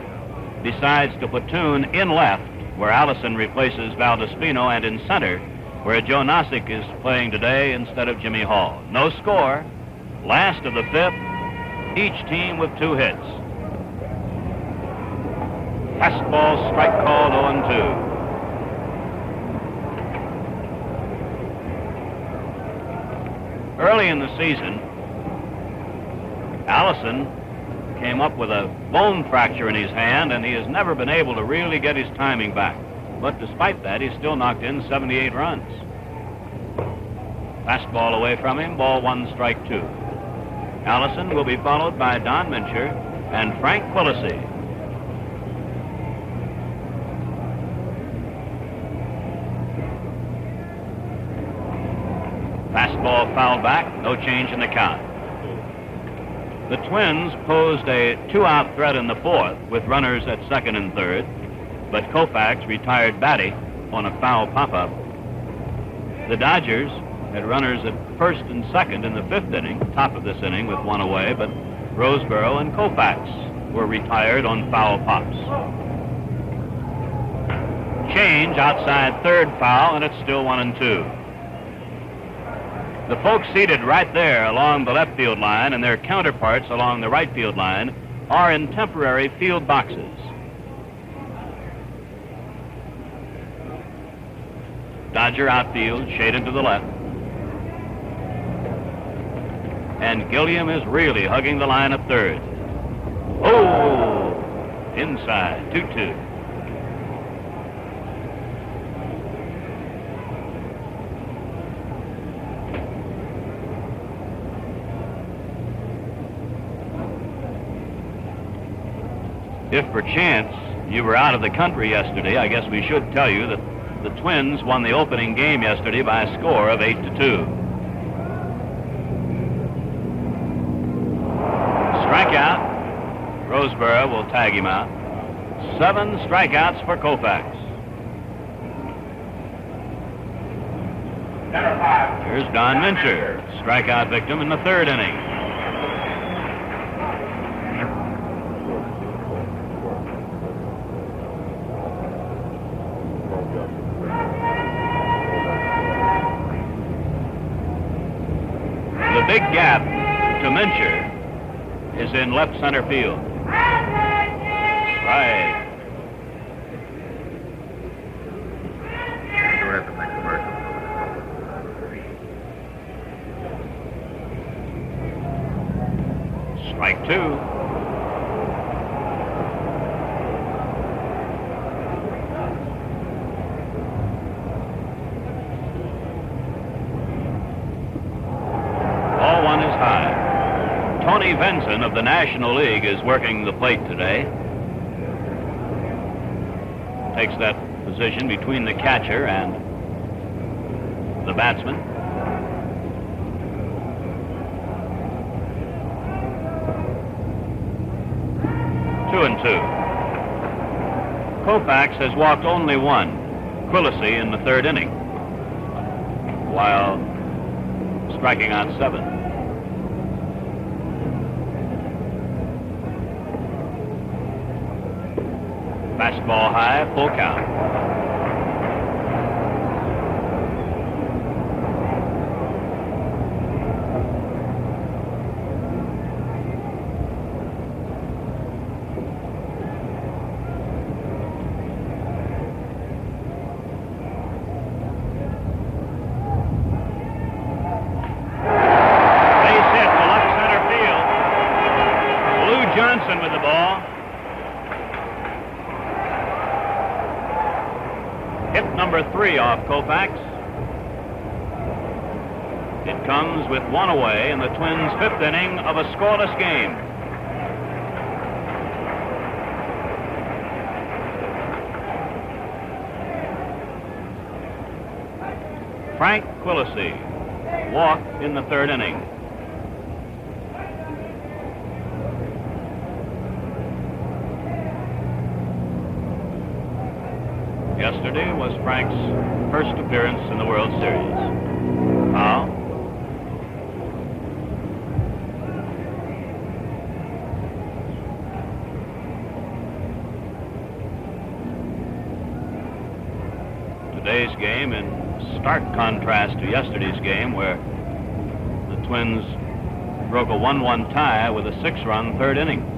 decides to platoon in left, where Allison replaces Valdespino, and in center, where Joe Nosick is playing today instead of Jimmy Hall. No score. Last of the 5th, each team with 2 hits. Fastball strike called 0-2. Early in the season, Allison came up with a bone fracture in his hand, and he has never been able to really get his timing back. But despite that, he still knocked in 78 runs. Fastball away from him, ball 1, strike 2. Allison will be followed by Don Mincher and Frank Quillisi. Fastball fouled back, no change in the count. The Twins posed a 2-out threat in the 4th with runners at 2nd and 3rd, but Koufax retired Batty on a foul pop-up. The Dodgers had runners at 1st and 2nd in the 5th inning, top of this inning with 1 away, but Roseboro and Koufax were retired on foul pops. Change outside 3rd foul, and it's still 1-2. The folks seated right there along the left field line and their counterparts along the right field line are in temporary field boxes. Dodger outfield shaded to the left. And Gilliam is really hugging the line at 3rd. Oh! Inside, 2-2. If perchance you were out of the country yesterday, I guess we should tell you that the Twins won the opening game yesterday by a score of 8-2. Strikeout. Roseboro will tag him out. 7 strikeouts for Koufax. Here's Don Mincher, strikeout victim in the 3rd inning. big gap to Mincher is in left center field. Right. Strike two. Ball one is high. Tony Venson of the National League is working the plate today. Takes that position between the catcher and the batsman. Two and two. Koufax has walked only one, Quillisi, in the third inning, while striking out 7. Fastball high, full count. With the ball. Hit number 3 off Koufax. It comes with 1 away in the Twins' 5th inning of a scoreless game. Frank Quillisi walked in the 3rd inning. Yesterday was Frank's first appearance in the World Series. Now, today's game in stark contrast to yesterday's game, where the Twins broke a 1-1 tie with a 6-run 3rd inning.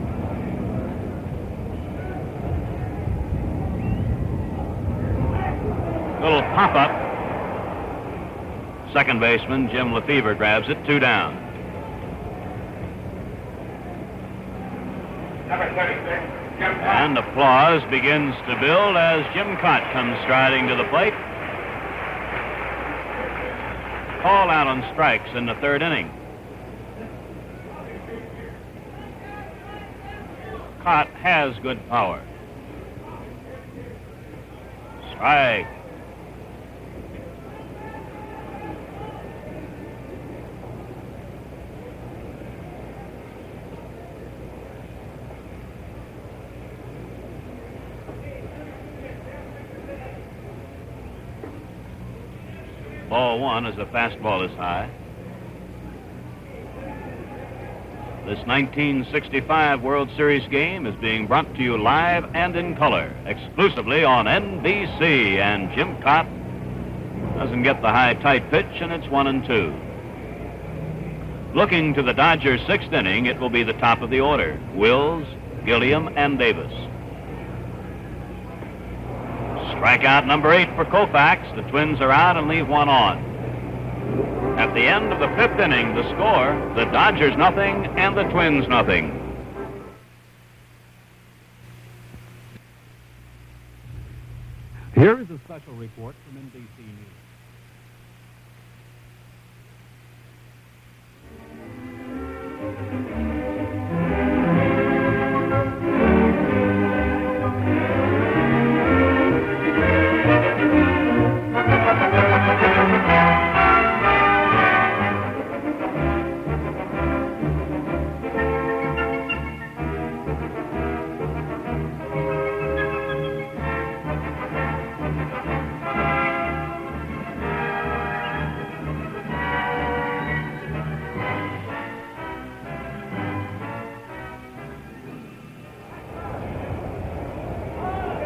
Little pop-up. Second baseman Jim Lefevre grabs it, 2 down.
Number 36, Jim Kaat.
And applause begins to build as Jim Kaat comes striding to the plate. Call out on strikes in the 3rd inning. Kaat has good power. Strike. Ball 1 as the fastball is high. This 1965 World Series game is being brought to you live and in color, exclusively on NBC. And Jim Kaat doesn't get the high tight pitch, and it's 1-2. Looking to the Dodgers' 6th inning, it will be the top of the order: Wills, Gilliam, and Davis. Strikeout number 8 for Koufax. The Twins are out and leave 1 on. At the end of the 5th inning, the score, the Dodgers nothing and the Twins nothing.
Here is a special report from NBC News.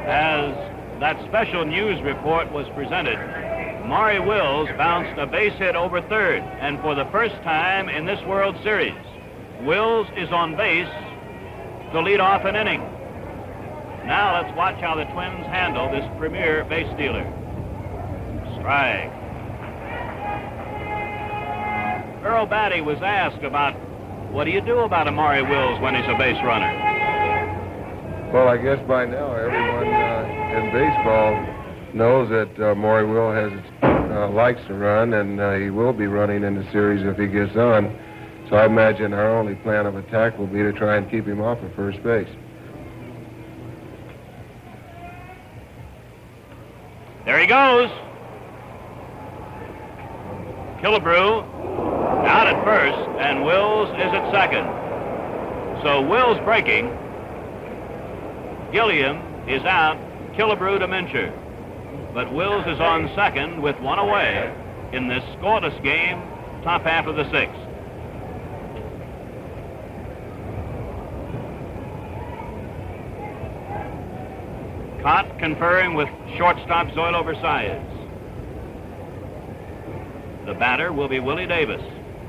As that special news report was presented, Maury Wills bounced a base hit over third, and for the first time in this World Series, Wills is on base to lead off an inning. Now let's watch how the Twins handle this premier base stealer. Strike. Earl Batty was asked about what do you do about a Maury Wills when he's a base runner?
Well, I guess by now everyone in baseball knows that Maury Will likes to run, and he will be running in the series if he gets on. So I imagine our only plan of attack will be to try and keep him off of first base.
There he goes. Killebrew out at first, and Wills is at second. So Wills breaking. Gilliam is out. Killebrew to Mincher. But Wills is on second with one away in this scoreless game, top half of the sixth. Kaat conferring with shortstop Zoilo Versailles. The batter will be Willie Davis.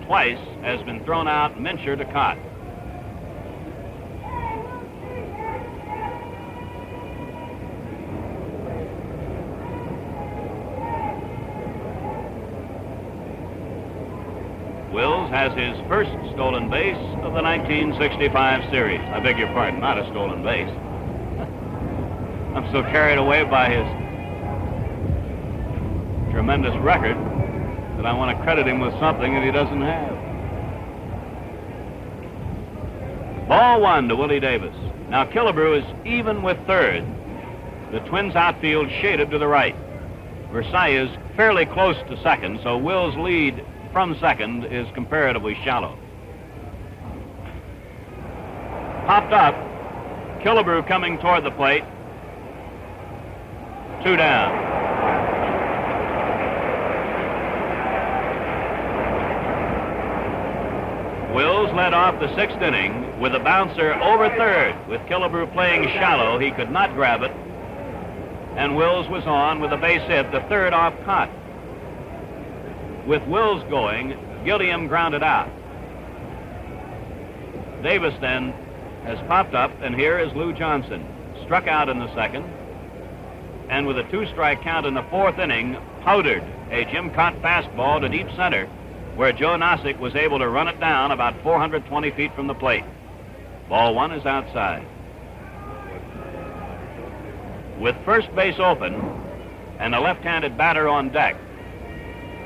Twice has been thrown out Mincher to Kaat. Wills has his first stolen base of the 1965 series. I beg your pardon, not a stolen base. I'm so carried away by his tremendous record that I want to credit him with something that he doesn't have. Ball one to Willie Davis. Now Killebrew is even with third. The Twins outfield shaded to the right. Versailles is fairly close to second, so Wills' lead from second is comparatively shallow. Popped up. Killebrew coming toward the plate. 2 down. Wills led off the sixth inning with a bouncer over third. With Killebrew playing shallow, he could not grab it. And Wills was on with a base hit, the third off Kaat. With Wills going, Gilliam grounded out. Davis then has popped up, and here is Lou Johnson. Struck out in the second, and with a 2-strike count in the fourth inning, powdered a Jim Kaat fastball to deep center, where Joe Nosick was able to run it down about 420 feet from the plate. Ball one is outside. With first base open and a left-handed batter on deck,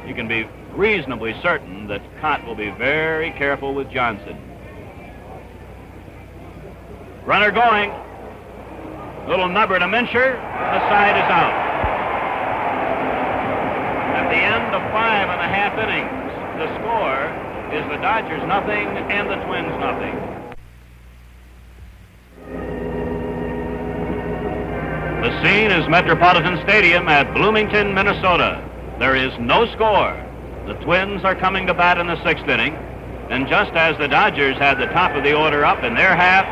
you can be reasonably certain that Kaat will be very careful with Johnson. Runner going. Little nubber to Mincher. The side is out. At the end of 5.5 innings, the score is the Dodgers nothing and the Twins nothing. The scene is Metropolitan Stadium at Bloomington, Minnesota. There is no score. The Twins are coming to bat in the sixth inning, and just as the Dodgers had the top of the order up in their half,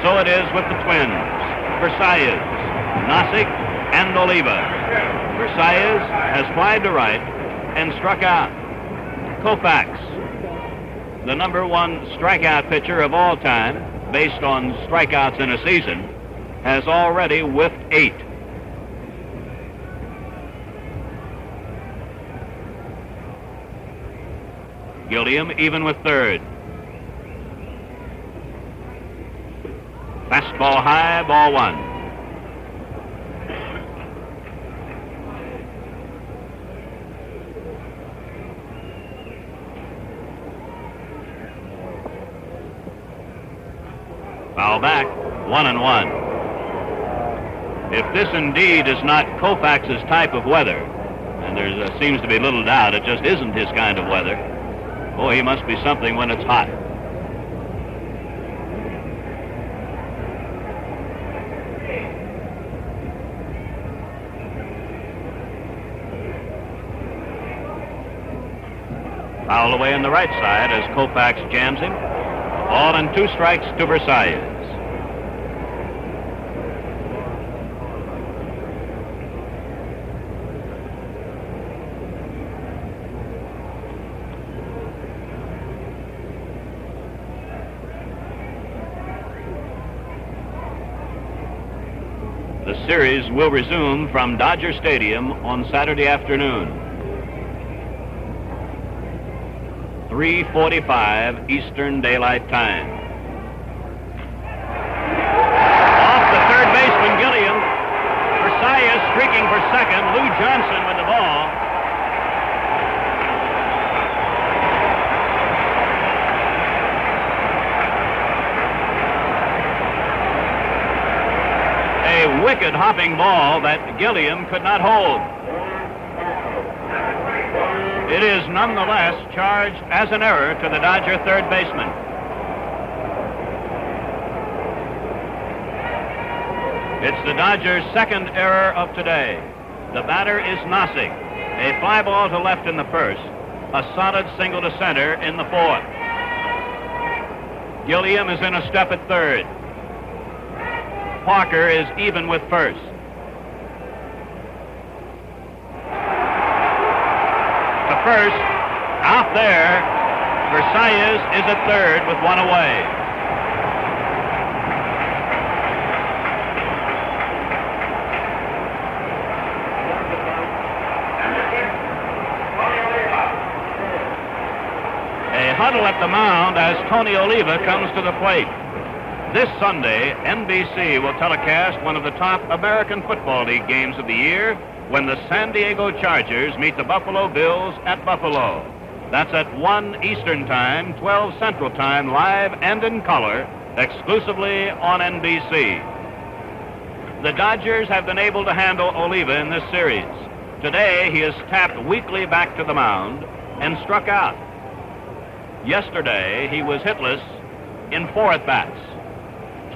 so it is with the Twins. Versailles, Nosick, and Oliva. Versailles has flied to right and struck out. Koufax, the number one strikeout pitcher of all time, based on strikeouts in a season, has already whiffed 8. Gilliam even with third. Fastball high, ball one. Foul back, 1-1. If this indeed is not Koufax's type of weather, and there seems to be little doubt it just isn't his kind of weather, boy, he must be something when it's hot. Foul away on the right side as Koufax jams him. Ball and 2 strikes to Versailles. The series will resume from Dodger Stadium on Saturday afternoon. 3:45 Eastern Daylight Time. Off the third baseman, Gilliam. Versailles streaking for second. Lou Johnson with the ball. A wicked hopping ball that Gilliam could not hold. It is nonetheless charged as an error to the Dodger third baseman. It's the Dodgers' second error of today. The batter is Nossig. A fly ball to left in the first. A solid single to center in the fourth. Gilliam is in a step at third. Parker is even with first. To first, out there. Versailles is at third with one away. A huddle at the mound as Tony Oliva comes to the plate. This Sunday, NBC will telecast one of the top American Football League games of the year when the San Diego Chargers meet the Buffalo Bills at Buffalo. That's at 1 Eastern Time, 12 Central Time, live and in color, exclusively on NBC. The Dodgers have been able to handle Oliva in this series. Today, he is tapped weakly back to the mound and struck out. Yesterday, he was hitless in 4 at-bats.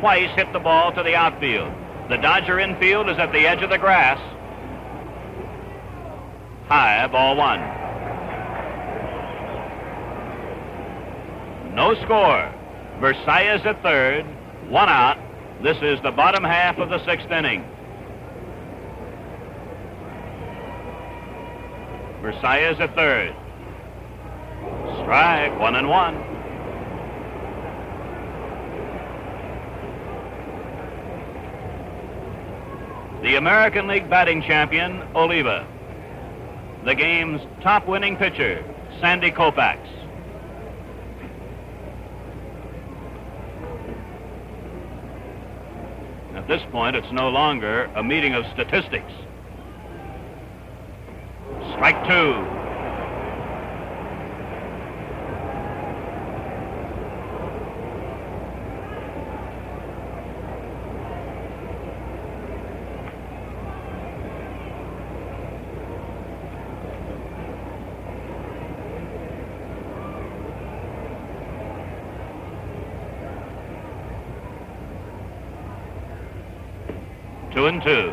Twice hit the ball to the outfield. The Dodger infield is at the edge of the grass. High, ball one. No score. Versailles at third, one out. This is the bottom half of the 6th inning. Versailles at third. Strike, 1-1. The American League batting champion, Oliva. The game's top winning pitcher, Sandy Koufax. At this point, it's no longer a meeting of statistics. Strike 2. Two and two.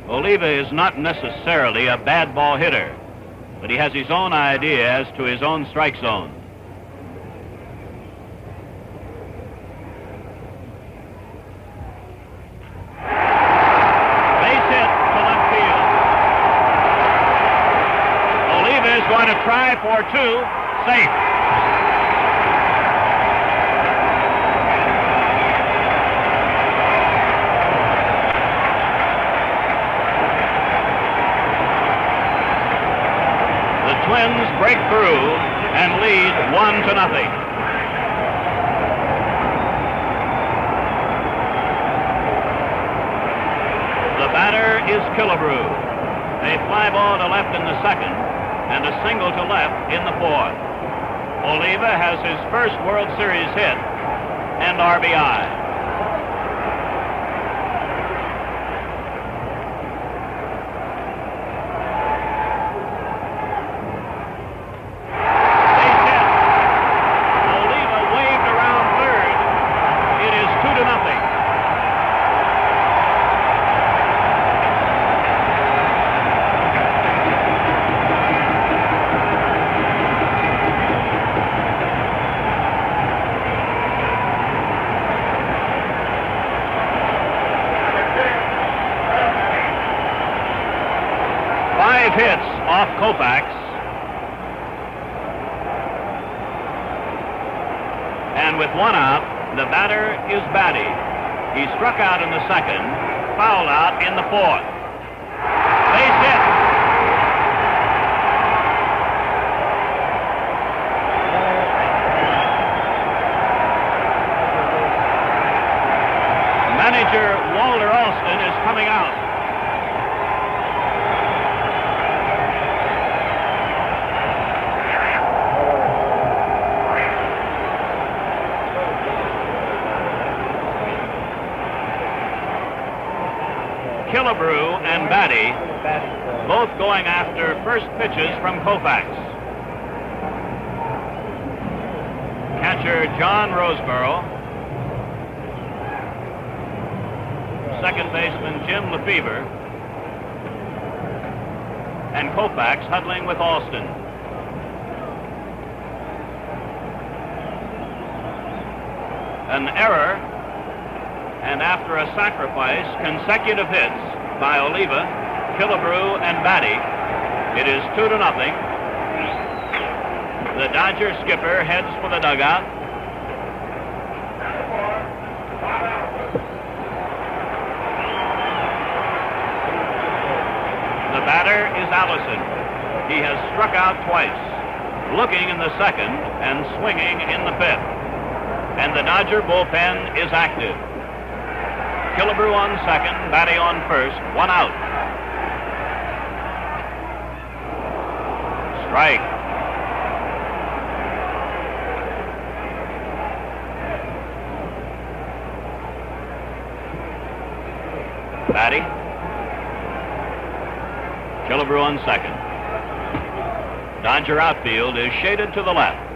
Oliva is not necessarily a bad ball hitter, but he has his own idea as to his own strike zone. Base hit to left field. Oliva is going to try for two. Safe. The Twins break through and lead 1-0. The batter is Killebrew. A fly ball to left in the second and a single to left in the fourth. Oliva has his first World Series hit and RBI. Base hit. Oliva waved around third. It is 2-0. 5 hits off Koufax. And with one out, the batter is Batty. He struck out in the second, fouled out in the fourth. Base hit. Manager Walter Alston is coming out. Killebrew and Batty both going after first pitches from Koufax. Catcher John Roseborough. Second baseman Jim Lefevre. And Koufax huddling with Alston. An error, and after a sacrifice, consecutive hits by Oliva, Killebrew, and Batty. It is 2-0. The Dodger skipper heads for the dugout. The batter is Allison. He has struck out twice, looking in the second and swinging in the fifth. And the Dodger bullpen is active. Killebrew on second, Batty on first, one out. Strike. Batty. Killebrew on second. Dodger outfield is shaded to the left.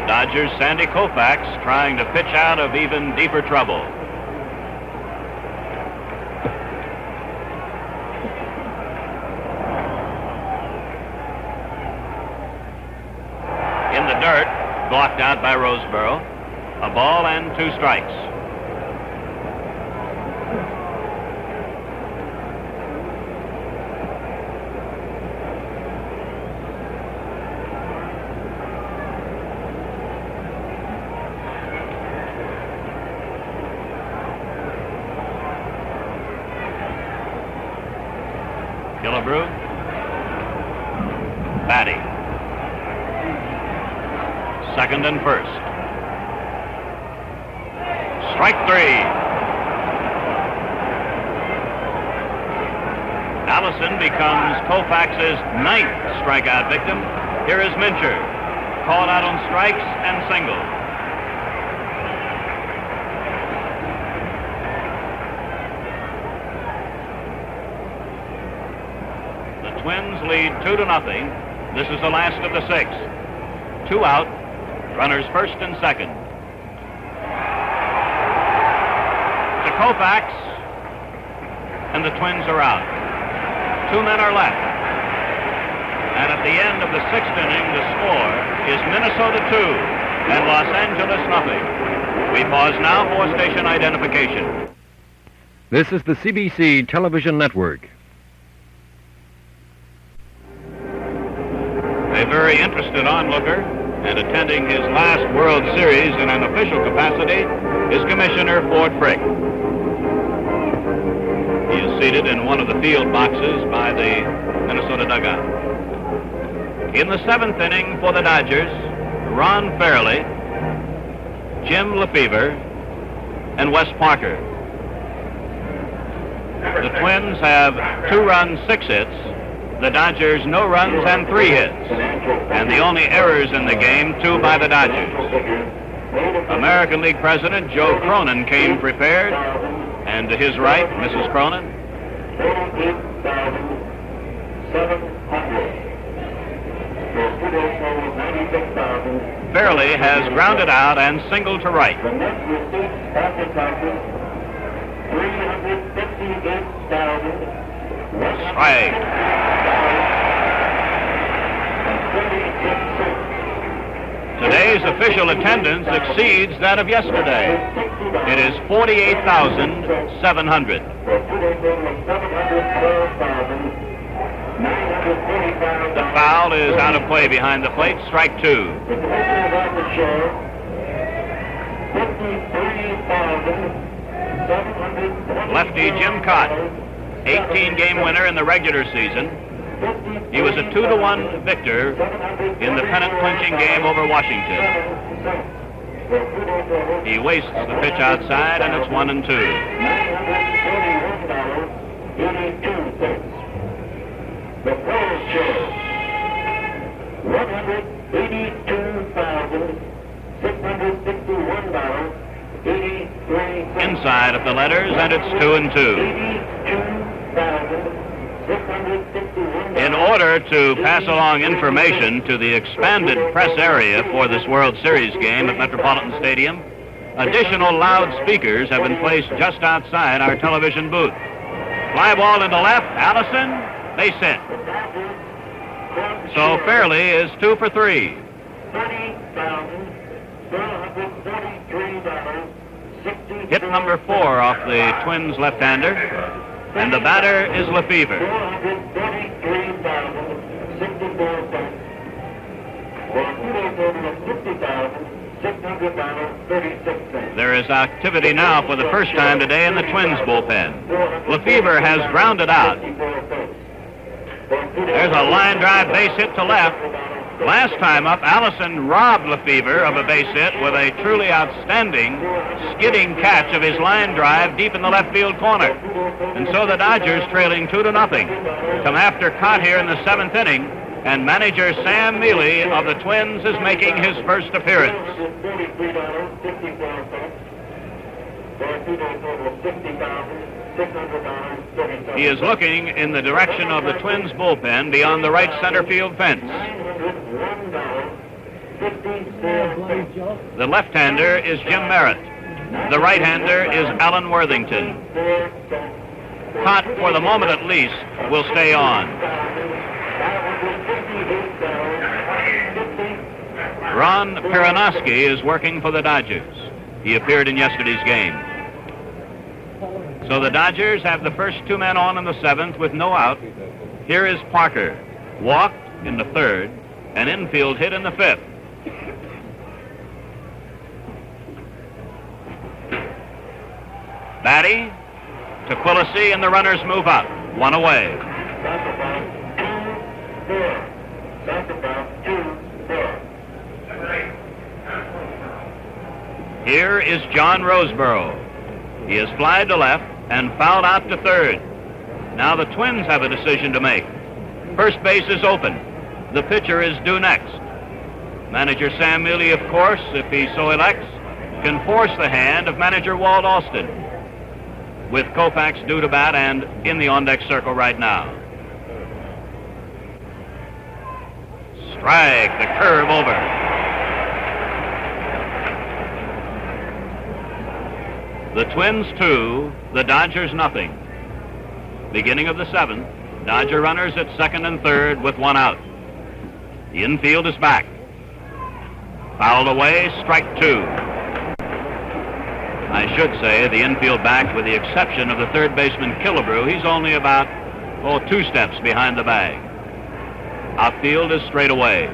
Dodgers' Sandy Koufax trying to pitch out of even deeper trouble. In the dirt, blocked out by Roseborough. A ball and 2 strikes. Killebrew. Batty. Second and first. Strike 3. Allison becomes Koufax's 9th strikeout victim. Here is Mincher, called out on strikes and singles. Twins lead 2-0. This is the last of the 6th. 2 out, runners first and second. To Koufax, and the Twins are out. 2 men are left. And at the end of the 6th inning, the score is Minnesota 2 and Los Angeles 0. We pause now for station identification.
This is the CBC Television Network.
A very interested onlooker and attending his last World Series in an official capacity is Commissioner Ford Frick. He is seated in one of the field boxes by the Minnesota dugout. In the 7th inning for the Dodgers, Ron Fairley, Jim Lefevre, and Wes Parker. The Twins have 2 runs, 6 hits. The Dodgers, no runs and 3 hits. And the only errors in the game, 2 by the Dodgers. American League President Joe Cronin came prepared. And to his right, Mrs. Cronin. Fairley has grounded out and singled to right. Strike. Today's official attendance exceeds that of yesterday. It is 48,700. The foul is out of play behind the plate, strike two. Lefty Jim Kaat, 18-game winner in the regular season. He was a 2-1 victor in the pennant-clinching game over Washington. He wastes the pitch outside, and it's 1-2.
The player's chair, $182,661.83.
Inside of the letters, and it's 2-2. In order to pass along information to the expanded press area for this World Series game at Metropolitan Stadium, additional loudspeakers have been placed just outside our television booth. Fly ball into left, Allison, base hit. So Fairley is 2 for 3. Hit number 4 off the Twins left-hander, and the batter is Lefevre. There is activity now for the first time today in the Twins bullpen. Lefevre has grounded out. There's a line drive base hit to left. Last time up, Allison robbed Lefevre of a base hit with a truly outstanding skidding catch of his line drive deep in the left field corner. And so the Dodgers trailing 2-0. Come after Kaat here in the 7th inning, and manager Sam Mealy of the Twins is making his first appearance. He is looking in the direction of the Twins bullpen beyond the right center field fence. The left-hander is Jim Merritt. The right-hander is Alan Worthington. Kaat, for the moment at least, will stay on. Ron Peronowski is working for the Dodgers. He appeared in yesterday's game. So the Dodgers have the first 2 men on in the 7th with no out. Here is Parker, walked in the 3rd, an infield hit in the 5th. Batty to Quillisi, and the runners move up. 1 away. Here is John Roseboro. He is flied to left and fouled out to 3rd. Now the Twins have a decision to make. First base is open. The pitcher is due next. Manager Sam Mealy, of course, if he so elects, can force the hand of manager Walt Alston, with Koufax due to bat and in the on-deck circle right now. Strike, the curve over. The Twins 2, the Dodgers nothing. Beginning of the 7th, Dodger runners at 2nd and 3rd with 1 out. The infield is back. Fouled away, strike 2. I should say the infield back, with the exception of the 3rd baseman Killebrew. He's only about 2 steps behind the bag. Outfield is straight away.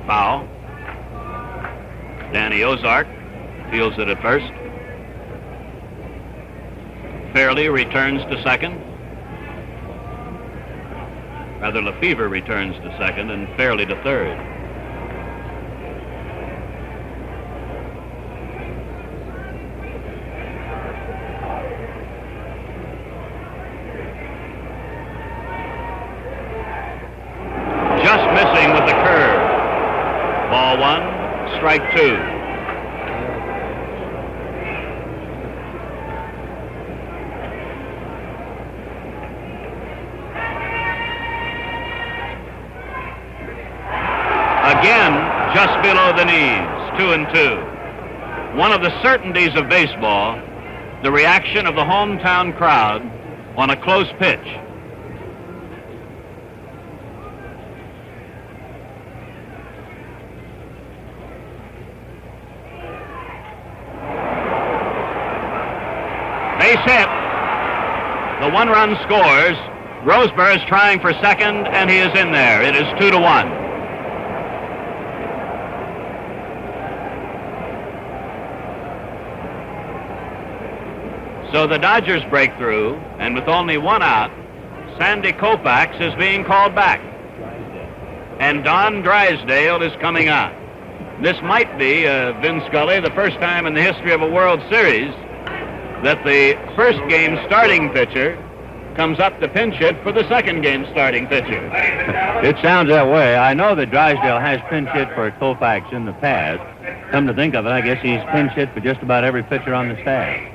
Foul. Danny Ozark fields it at first. Fairley returns to 2nd. Rather, Lefevre returns to 2nd and Fairley to 3rd. Just missing with the curve. Ball 1, strike 2. Again, just below the knees, 2-2. One of the certainties of baseball the reaction of the hometown crowd on a close pitch. Base hit. The one-run scores. Roseburg is trying for second, and he is in there. It is 2-1. So the Dodgers break through, and with only one out, Sandy Koufax is being called back. And Don Drysdale is coming out. This might be, Vin Scully, the first time in the history of a World Series that the first game starting pitcher comes up to pinch hit for the second game starting pitcher.
It sounds that way. I know that Drysdale has pinch hit for Koufax in the past. Come to think of it, I guess he's pinch hit for just about every pitcher on the staff.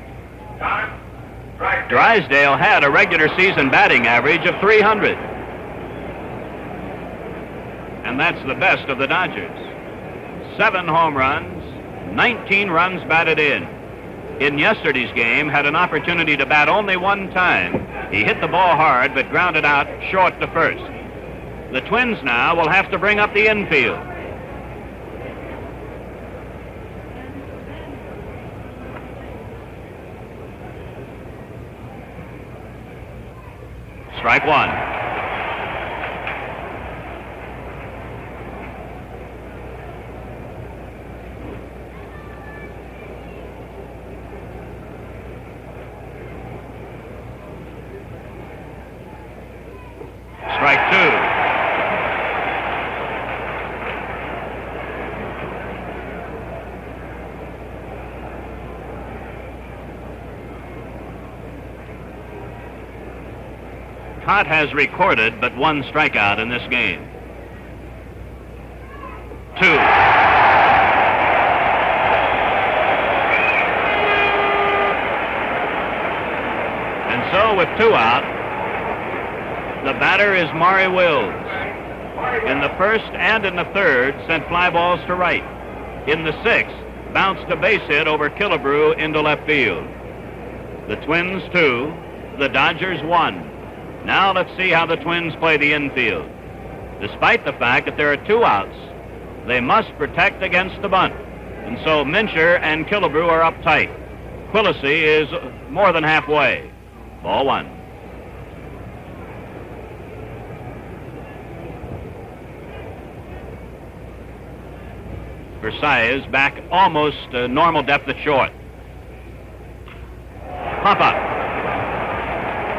Drysdale had a regular season batting average of 300. And that's the best of the Dodgers. 7 home runs, 19 runs batted in. In yesterday's game, had an opportunity to bat only one time. He hit the ball hard, but grounded out short to first. The Twins now will have to bring up the infield. Strike one. Strike two. Kaat has recorded but one strikeout in this game. 2. And so with 2 out, the batter is Maury Wills. In the first and in the third, sent fly balls to right. In the sixth, bounced a base hit over Killebrew into left field. The Twins 2, the Dodgers 1. Now let's see how the Twins play the infield. Despite the fact that there are 2 outs, they must protect against the bunt. And so Mincher and Killebrew are up tight. Quillisi is more than halfway. Ball 1. Versailles back almost normal depth at short. Pop-up.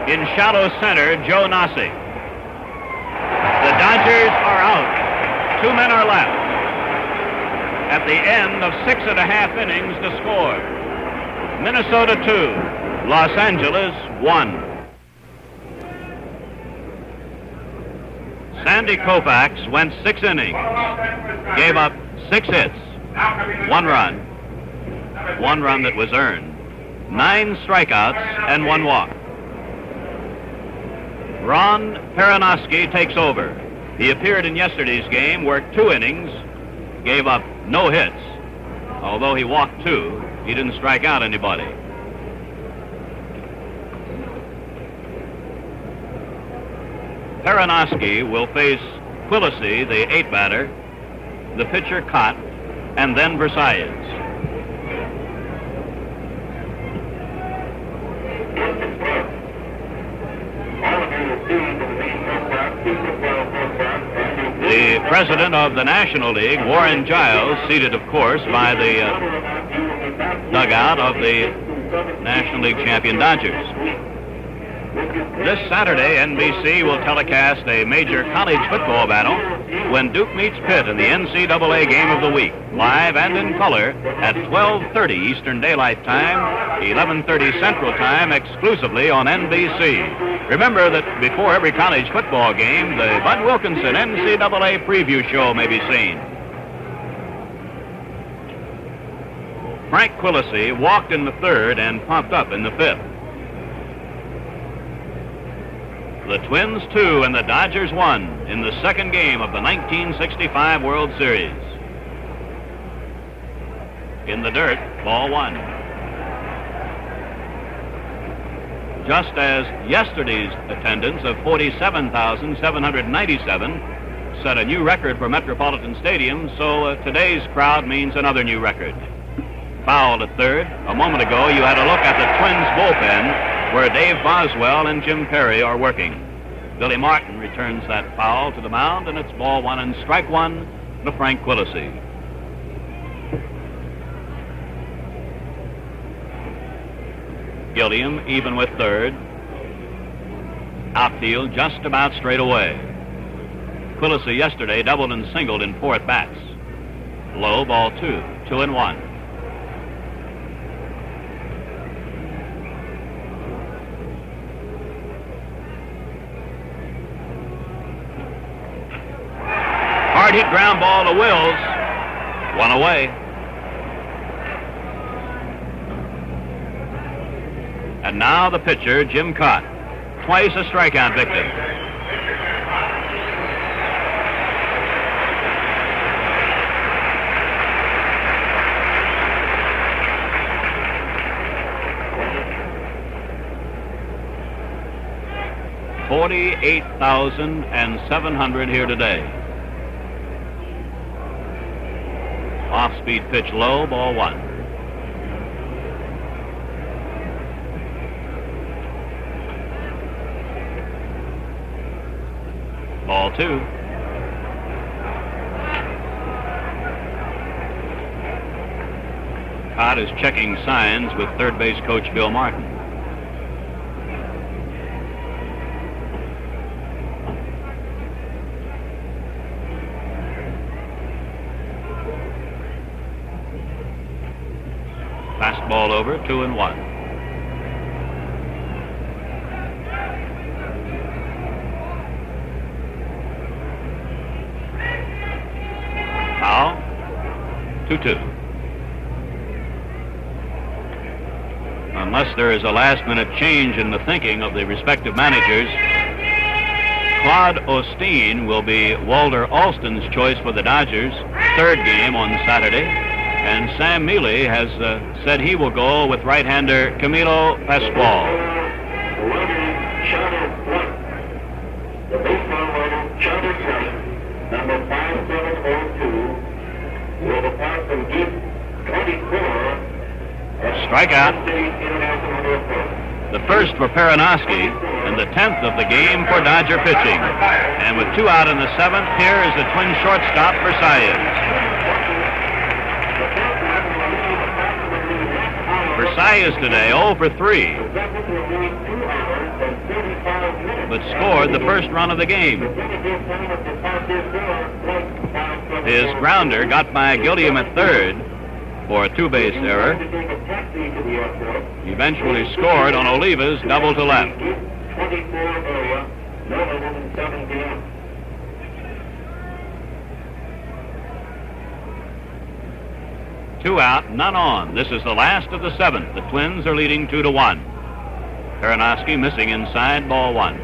In shallow center, Joe Nasi. The Dodgers are out. 2 men are left. At the end of 6.5 innings to score. Minnesota 2, Los Angeles 1. Sandy Koufax went 6 innings. Gave up 6 hits. 1 run. 1 run that was earned. 9 strikeouts and 1 walk. Ron Peranoski takes over. He appeared in yesterday's game, worked 2 innings, gave up no hits. Although he walked 2, he didn't strike out anybody. Peranoski will face Quillisi, the 8th batter, the pitcher Kaat, and then Versailles. The president of the National League, Warren Giles, seated, of course, by the dugout of the National League champion Dodgers. This Saturday, NBC will telecast a major college football battle when Duke meets Pitt in the NCAA Game of the Week, live and in color at 12:30 Eastern Daylight Time, 11:30 Central Time, exclusively on NBC. Remember that before every college football game, the Bud Wilkinson NCAA preview show may be seen. Frank Quillisi walked in the 3rd and popped up in the 5th. The Twins 2 and the Dodgers 1 in the 2nd game of the 1965 World Series. In the dirt, ball 1. just as yesterday's attendance of 47,797 set a new record for Metropolitan Stadium, so today's crowd means another new record. Fouled at third. A moment ago, you had a look at the Twins bullpen, where Dave Boswell and Jim Perry are working. Billy Martin returns that foul to the mound, and it's ball one and strike one to Frank Quillisi. Gilliam even with third. Outfield just about straight away. Quillisi yesterday doubled and singled in 4 at-bats. Low, ball 2, 2-1. Hard hit ground ball to Wills. 1 away. And now the pitcher, Jim Kaat, twice a strikeout victim. $48,700 here today. Off-speed pitch low, ball 1. Ball 2. Kaat is checking signs with third base coach Bill Martin. Fastball over, 2-1. Foul, 2-2. Unless there is a last-minute change in the thinking of the respective managers, Claude Osteen will be Walter Alston's choice for the Dodgers' third game on Saturday. And Sam Mealy has said he will go with right-hander Camilo Pascual.
The baseball runner, Charlie Smith, number 5702, will depart from Gate 24.
Strikeout. The first for Perinoski and the 10th of the game for Dodger pitching. And with 2 out in the 7th, here is the Twin shortstop, Versailles. Versailles today 0 for 3, but scored the first run of the game. His grounder got by Gilliam at third for a 2-base error. Eventually scored on Oliva's double to left. 2 out, none on. This is the last of the 7th. The Twins are leading 2-1. Perinoski missing inside, ball 1.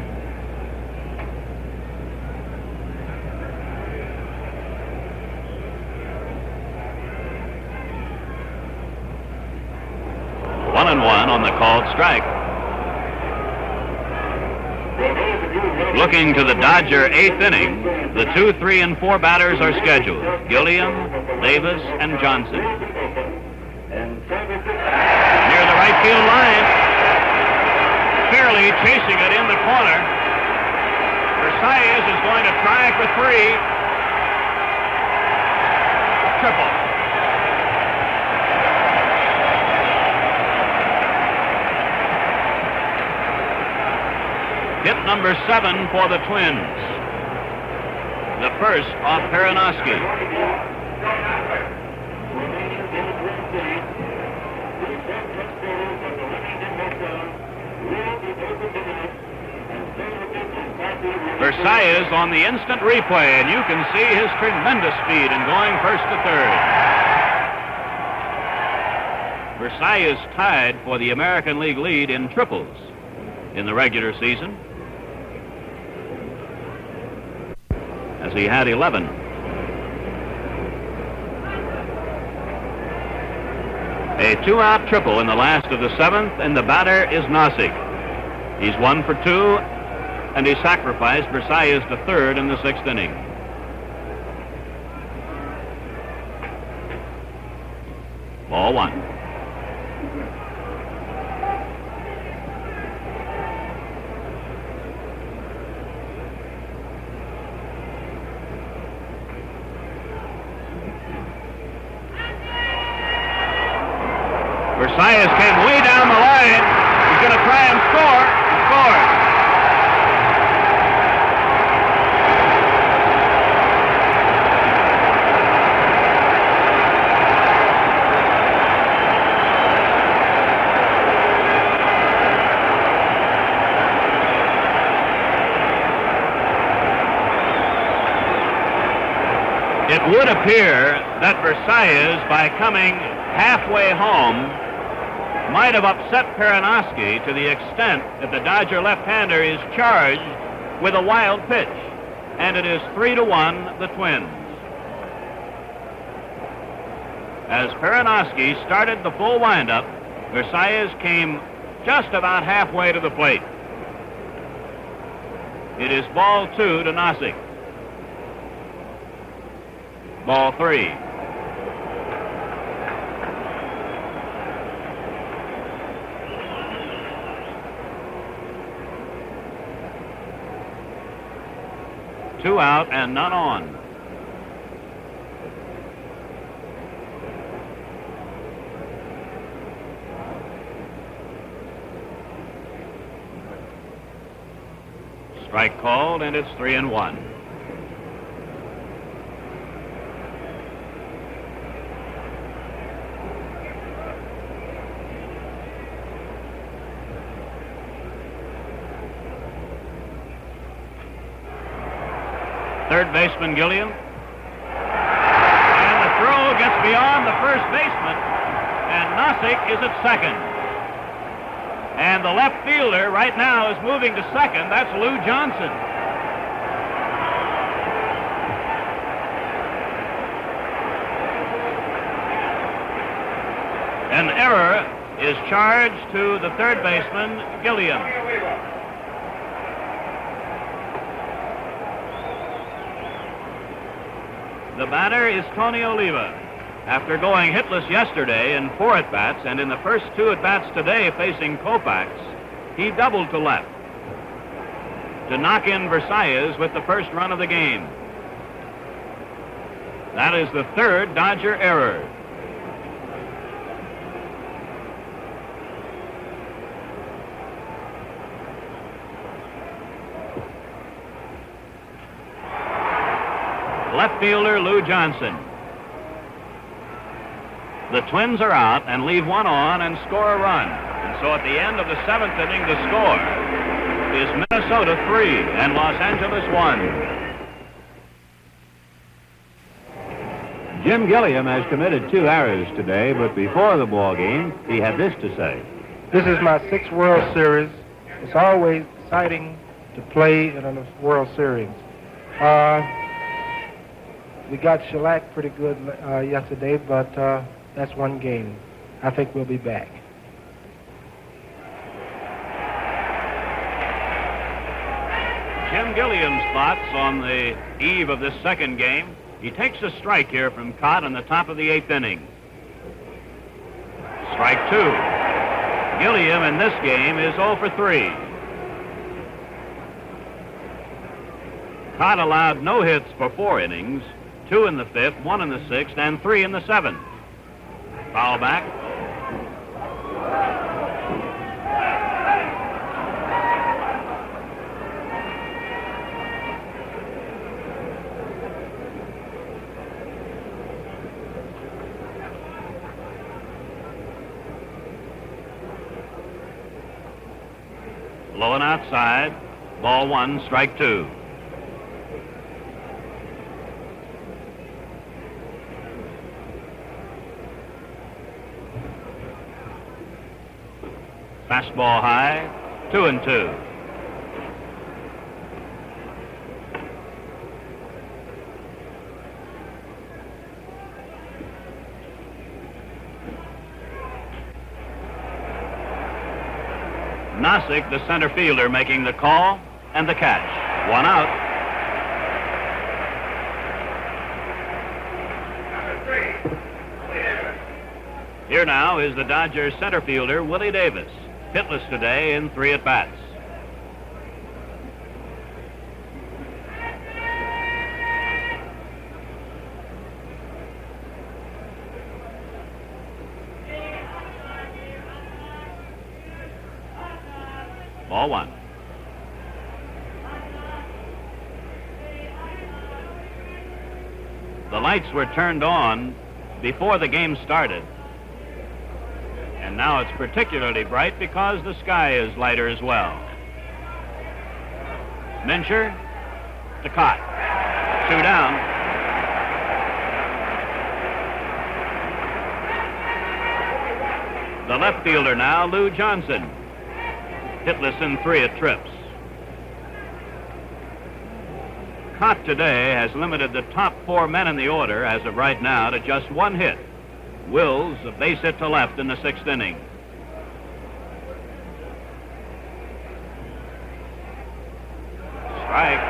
One and one on the called strike. Looking to the Dodger 8th inning, the 2, 3, and 4 batters are scheduled. Gilliam, Davis, and Johnson. Near the right field line. Fairly chasing it in the corner. Versailles is going to try for 3. Triple. Hit number 7 for the Twins. The first off Perinoski. Versailles on the instant replay, and you can see his tremendous speed in going first to third. Versailles tied for the American League lead in triples in the regular season, as he had 11. A 2-out triple in the last of the 7th, and the batter is Nossig. He's 1 for 2, and he sacrificed Versailles to third in the 6th inning. Ball 1. Versailles came way down the line. He's going to try and score. He scored. It would appear that Versailles, by coming halfway home, might have upset Perinoski to the extent that the Dodger left-hander is charged with a wild pitch. And it is 3-1, the Twins. As Perinoski started the full windup, Versailles came just about halfway to the plate. It is ball 2 to Nozick. Ball 3. Two out and none on. Strike called, and it's 3-1. Third baseman Gilliam. And the throw gets beyond the first baseman. And Nozick is at second. And the left fielder right now is moving to second. That's Lou Johnson. An error is charged to the third baseman, Gilliam. The batter is Tony Oliva. After going hitless yesterday in 4 at-bats and in the first 2 at-bats today facing Koufax, he doubled to left to knock in Versailles with the first run of the game. That is the third Dodger error. Left fielder Lou Johnson. The Twins are out and leave one on and score a run. And so at the end of the 7th inning, the score is Minnesota 3 and Los Angeles 1.
Jim Gilliam has committed 2 errors today, but before the ball game, he had this to say.
This is my 6th World Series. It's always exciting to play in a World Series. We got shellacked pretty good yesterday, but that's one game. I think we'll be back.
Jim Gilliam's thoughts on the eve of this second game. He takes a strike here from Kaat in the top of the 8th inning. Strike 2. Gilliam in this game is 0 for 3. Kaat allowed no hits for 4 innings. 2 in the 5th, 1 in the 6th, and 3 in the 7th. Foul back. Low and outside. Ball 1, strike 2. Fastball high, 2-2. Peranassic, the center fielder, making the call and the catch. One out. Here now is the Dodgers center fielder, Willie Davis, hitless today in 3 at-bats. Ball 1. The lights were turned on before the game started. And now it's particularly bright because the sky is lighter as well. Mincher to Kaat. 2 down. The left fielder now, Lou Johnson. Hitless in 3 at trips. Kaat today has limited the top 4 men in the order as of right now to just 1 hit. Wills, a base hit to left in the 6th inning. Strike.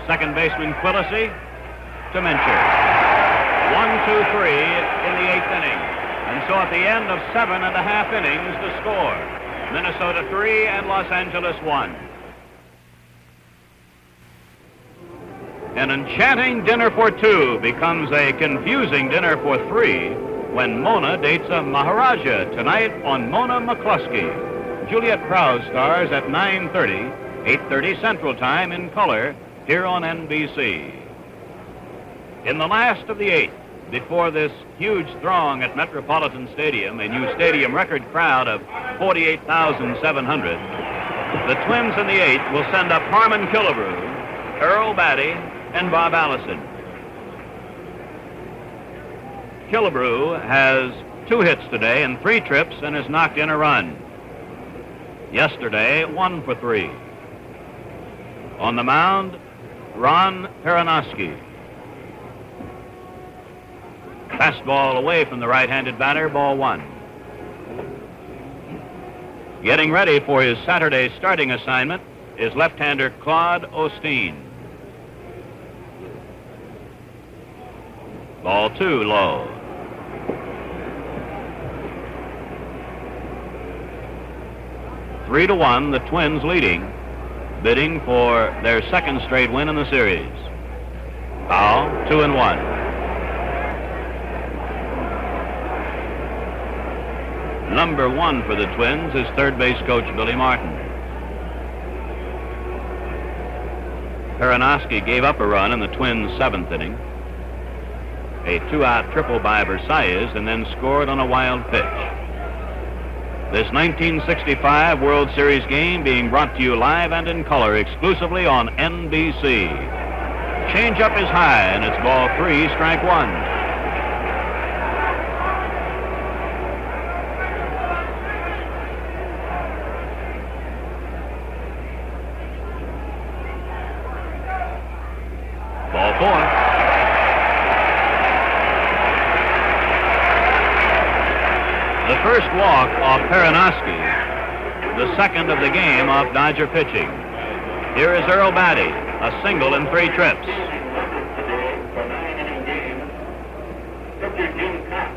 Second baseman Quillisi to Mincher. 1-2-3 in the 8th inning. And so at the end of 7.5 innings, the score. Minnesota 3 and Los Angeles 1. An enchanting dinner for 2 becomes a confusing dinner for 3 when Mona dates a Maharaja tonight on Mona McCluskey. Juliet Prowse stars at 9:30, 8:30 Central Time in color here on NBC. In the last of the 8th, before this huge throng at Metropolitan Stadium, a new stadium record crowd of 48,700, the Twins in the 8th will send up Harmon Killebrew, Earl Batty, and Bob Allison. Killebrew has 2 hits today and 3 trips and has knocked in a run. Yesterday, 1 for 3. On the mound, Ron Peranoski. Fastball away from the right-handed batter, ball 1. Getting ready for his Saturday starting assignment is left-hander Claude Osteen. Ball 2 low. Three to 1, the Twins leading, bidding for their 2nd straight win in the series. Foul, 2-1. Number 1 for the Twins is third base coach Billy Martin. Peranoski gave up a run in the Twins' 7th inning. A 2-out triple by Versailles and then scored on a wild pitch. This 1965 World Series game being brought to you live and in color exclusively on NBC. Change-up is high and it's ball 3, strike 1. Ball 4. The first walk off Peranoski, the 2nd of the game off Dodger pitching. Here is Earl Batty, a single in 3 trips.
For 9-inning game, pitcher Jim Kaat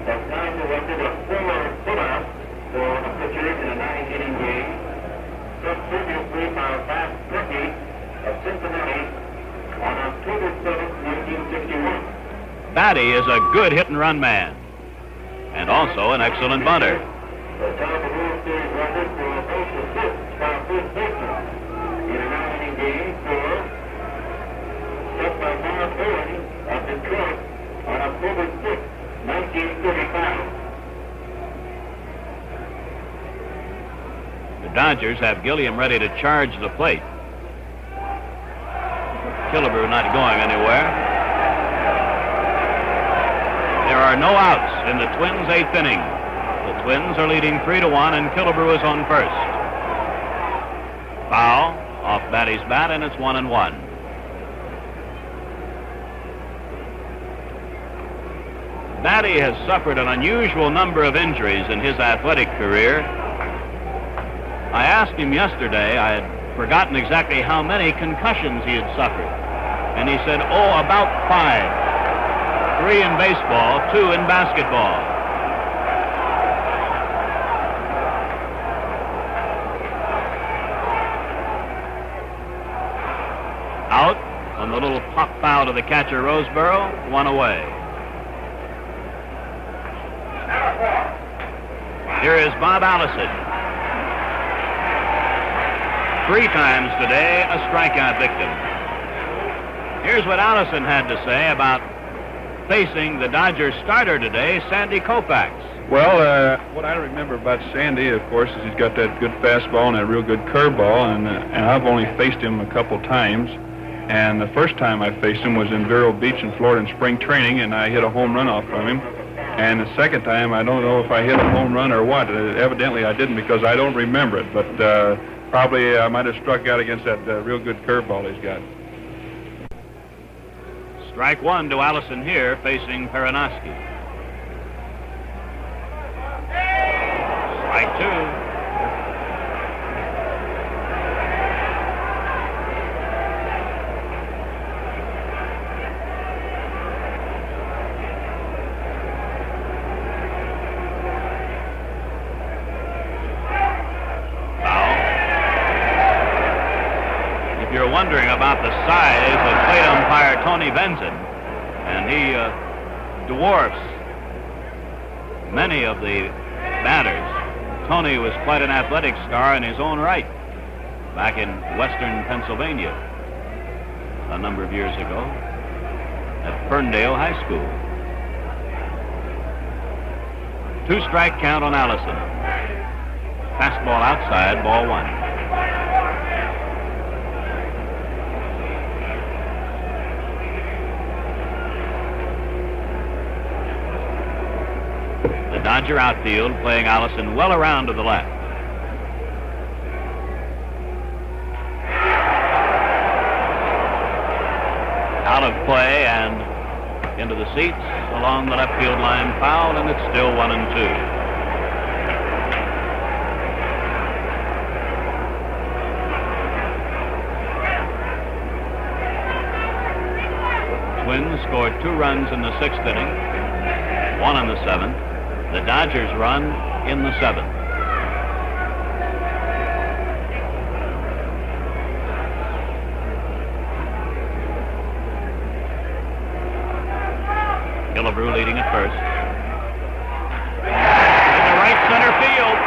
has now directed a 4 putout for a pitcher in a 9-inning game. Struck previously by Bob Puckett of Cincinnati on October 7, 1961.
Batty is a good hit-and-run man, and also an excellent bunter.
The top of the World Series record for base assists by first baseman in a 9-inning game for set by Bob Owen of Detroit on October 6, 1935.
The Dodgers have Gilliam ready to charge the plate. Killebrew not going anywhere. There are no outs in the Twins' 8th inning. The Twins are leading 3 to 1, and Killebrew is on first. Foul off Batty's bat, and it's 1-1. Batty has suffered an unusual number of injuries in his athletic career. I asked him yesterday, I had forgotten exactly how many concussions he had suffered. And he said, oh, about 5. 3 in baseball, 2 in basketball. Out on the little pop foul to the catcher, Roseboro, 1 away. Here is Bob Allison. 3 times today, a strikeout victim. Here's what Allison had to say about facing the Dodgers starter today, Sandy Koufax.
Well, what I remember about Sandy, of course, is he's got that good fastball and that real good curveball, and I've only faced him a couple times. And the first time I faced him was in Vero Beach in Florida in spring training, and I hit a home run off from him. And the second time, I don't know if I hit a home run or what. Evidently, I didn't because I don't remember it. But probably I might have struck out against that real good curveball he's got.
Strike 1 to Allison here, facing Perinoski. Strike 2. Wondering about the size of plate umpire Tony Benson, and he dwarfs many of the batters. Tony was quite an athletic star in his own right back in western Pennsylvania a number of years ago at Ferndale High School. 2-strike count on Allison. Fastball outside, ball 1. Dodger outfield playing Allison well around to the left. Out of play and into the seats along the left field line, foul, and it's still 1-2. Twins scored 2 runs in the 6th inning, 1 in the 7th. The Dodgers run in the 7th. Killebrew leading at first. In the right center field.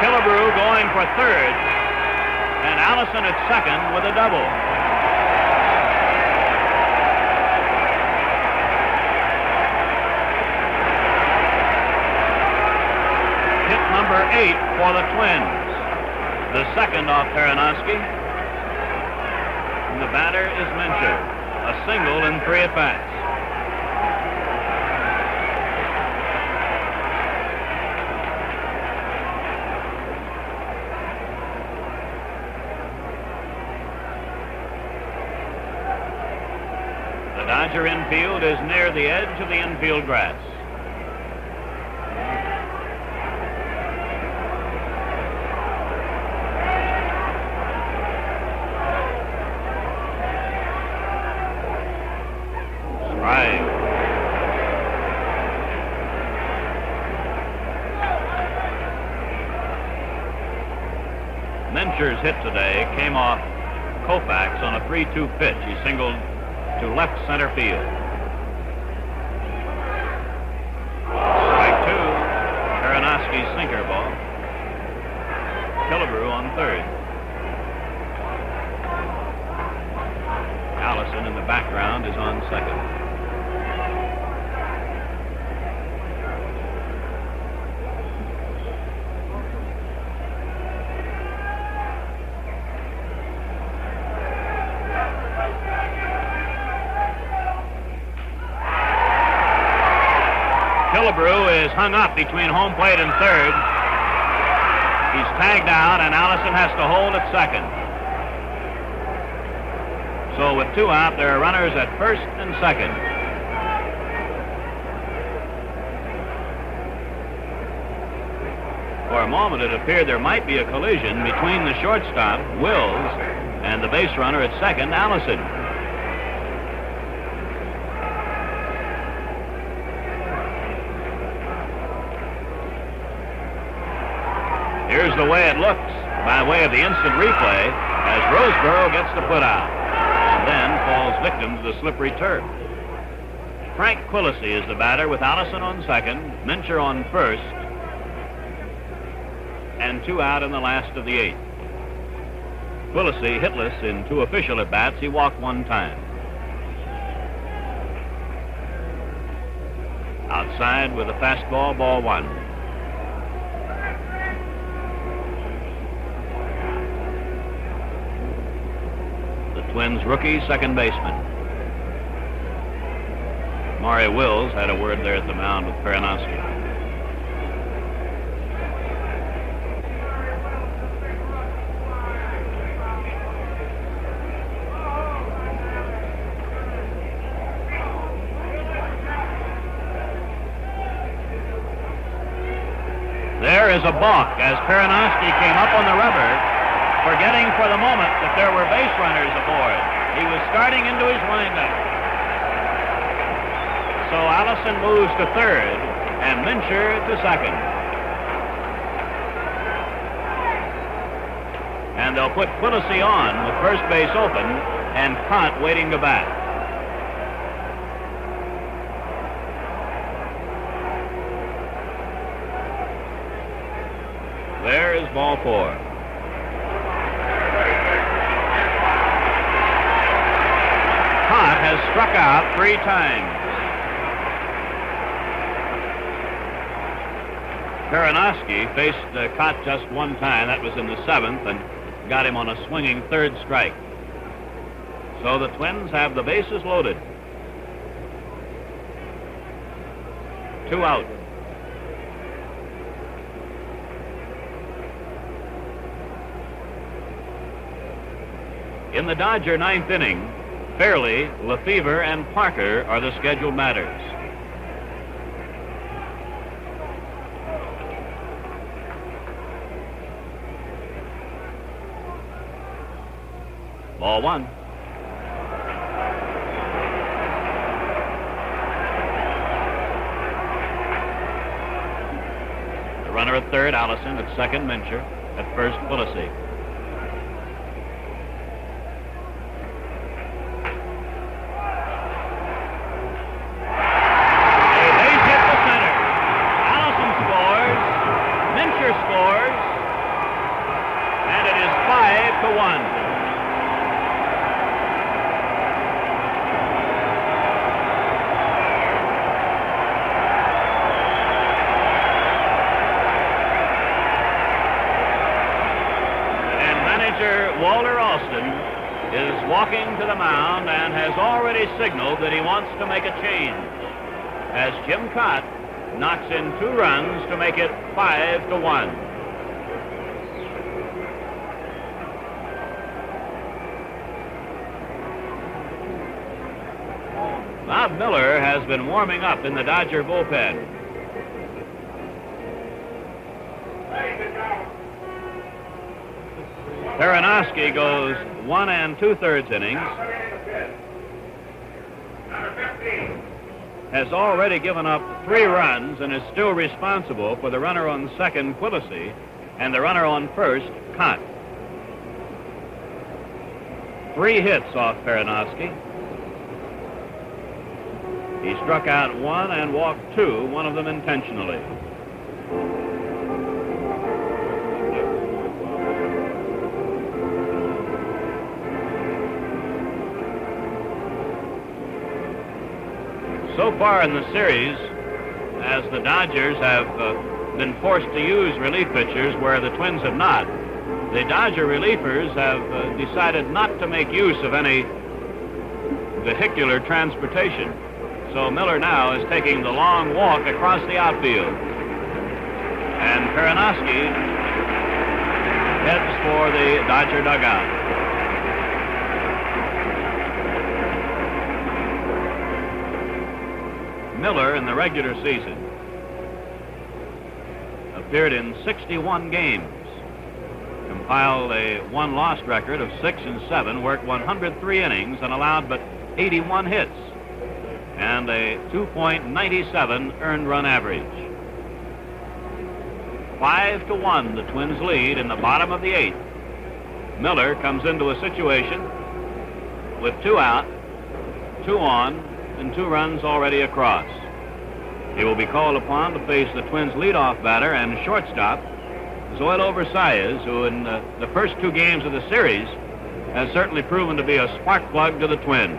Killebrew going for third. And Allison at second with a double. Number 8 for the Twins. The second off Perinoski. And the batter is Mincher. A single in 3 at-bats. The Dodger infield is near the edge of the infield grass. Mincher's hit today came off Koufax on a 3-2 pitch. He singled to left center field. Strike 2, Perinoski's sinker ball. Killebrew on third. Allison in the background is on second. Killebrew is hung up between home plate and third. He's tagged out, and Allison has to hold at second. So with 2 out, there are runners at first and second. For a moment, it appeared there might be a collision between the shortstop, Wills, and the base runner at second, Allison. Here's the way it looks by way of the instant replay as Roseboro gets the put out and then falls victim to the slippery turf. Frank Quillisi is the batter with Allison on second, Mincher on first, and 2 out in the last of the 8th. Quillisi hitless in 2 official at-bats. He walked 1 time. Outside with a fastball, ball 1. Twins rookie second baseman. Maury Wills had a word there at the mound with Peranowski. There is a balk as Peranowski came up on the rubber, forgetting for the moment that there were base runners aboard. He was starting into his windup. So Allison moves to third and Mincher to second. And they'll put Quillisi on with first base open and Kaat waiting to bat. There is ball 4. Kaat has struck out 3 times. Peranowski faced Kaat just 1 time. That was in the 7th and got him on a swinging 3rd strike. So the Twins have the bases loaded. 2 out. In the Dodger 9th inning, Fairley, Lefevre, and Parker are the scheduled batters. Ball 1. The runner at third, Allison. At second, Mincher. At first, Quillisi. Walking to the mound and has already signaled that he wants to make a change as Jim Kaat knocks in 2 runs to make it 5-1. Bob Miller has been warming up in the Dodger bullpen. Peranowski goes 1 2/3 innings. Has already given up 3 runs and is still responsible for the runner on second, Quillisi, and the runner on first, Kaat. 3 hits off Peranowski. He struck out 1 and walked 2, one of them intentionally. So far in the series, as the Dodgers have been forced to use relief pitchers where the Twins have not, the Dodger relievers have decided not to make use of any vehicular transportation. So Miller now is taking the long walk across the outfield. And Peranowski heads for the Dodger dugout. Miller in the regular season appeared in 61 games, compiled a one-loss record of 6-7, worked 103 innings and allowed but 81 hits, and a 2.97 earned run average. 5-1, the Twins lead in the bottom of the 8th. Miller comes into a situation with 2 out, 2 on, and 2 runs already across. He will be called upon to face the Twins' leadoff batter and shortstop, Zoilo Versailles, who in the first 2 games of the series has certainly proven to be a spark plug to the Twins.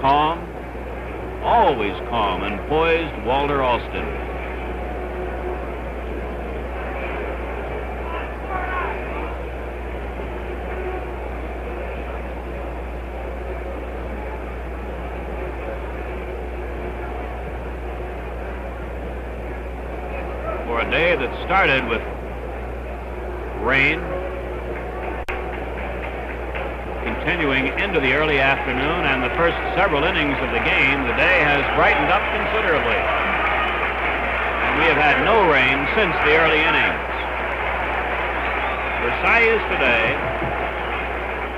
Calm, always calm and poised, Walter Alston. For a day that started with rain, continuing into the early afternoon and the first several innings of the game, the day has brightened up considerably. And we have had no rain since the early innings. Versailles today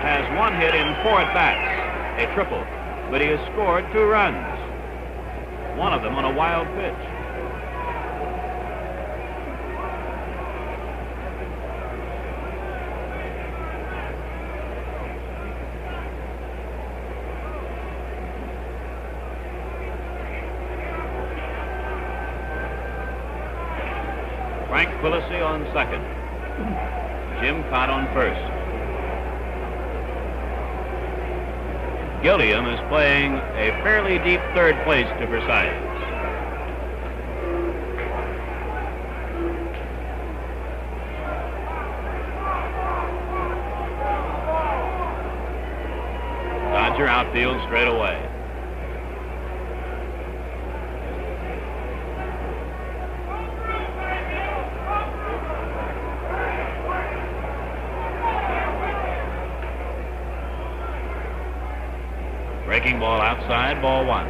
has 1 hit in 4 at-bats, a triple, but he has scored 2 runs, one of them on a wild pitch. Quillisi on second. Jim Kaat on first. Gilliam is playing a fairly deep third place to Versailles. Dodger outfield straight away. Breaking ball outside, ball 1.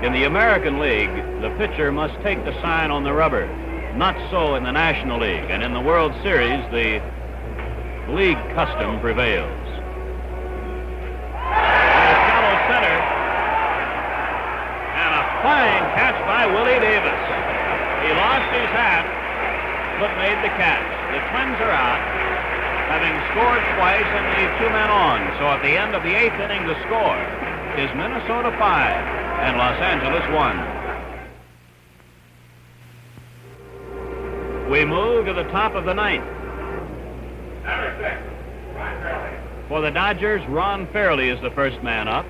In the American League, the pitcher must take the sign on the rubber. Not so in the National League, and in the World Series, the league custom prevails. Shallow center, and a fine catch by Willie Davis. He lost his hat, but made the catch. The Twins are out, having scored twice and leave 2 men on. So at the end of the 8th inning, the score is Minnesota 5 and Los Angeles 1. We move to the top of the 9th. For the Dodgers, Ron Fairley is the first man up.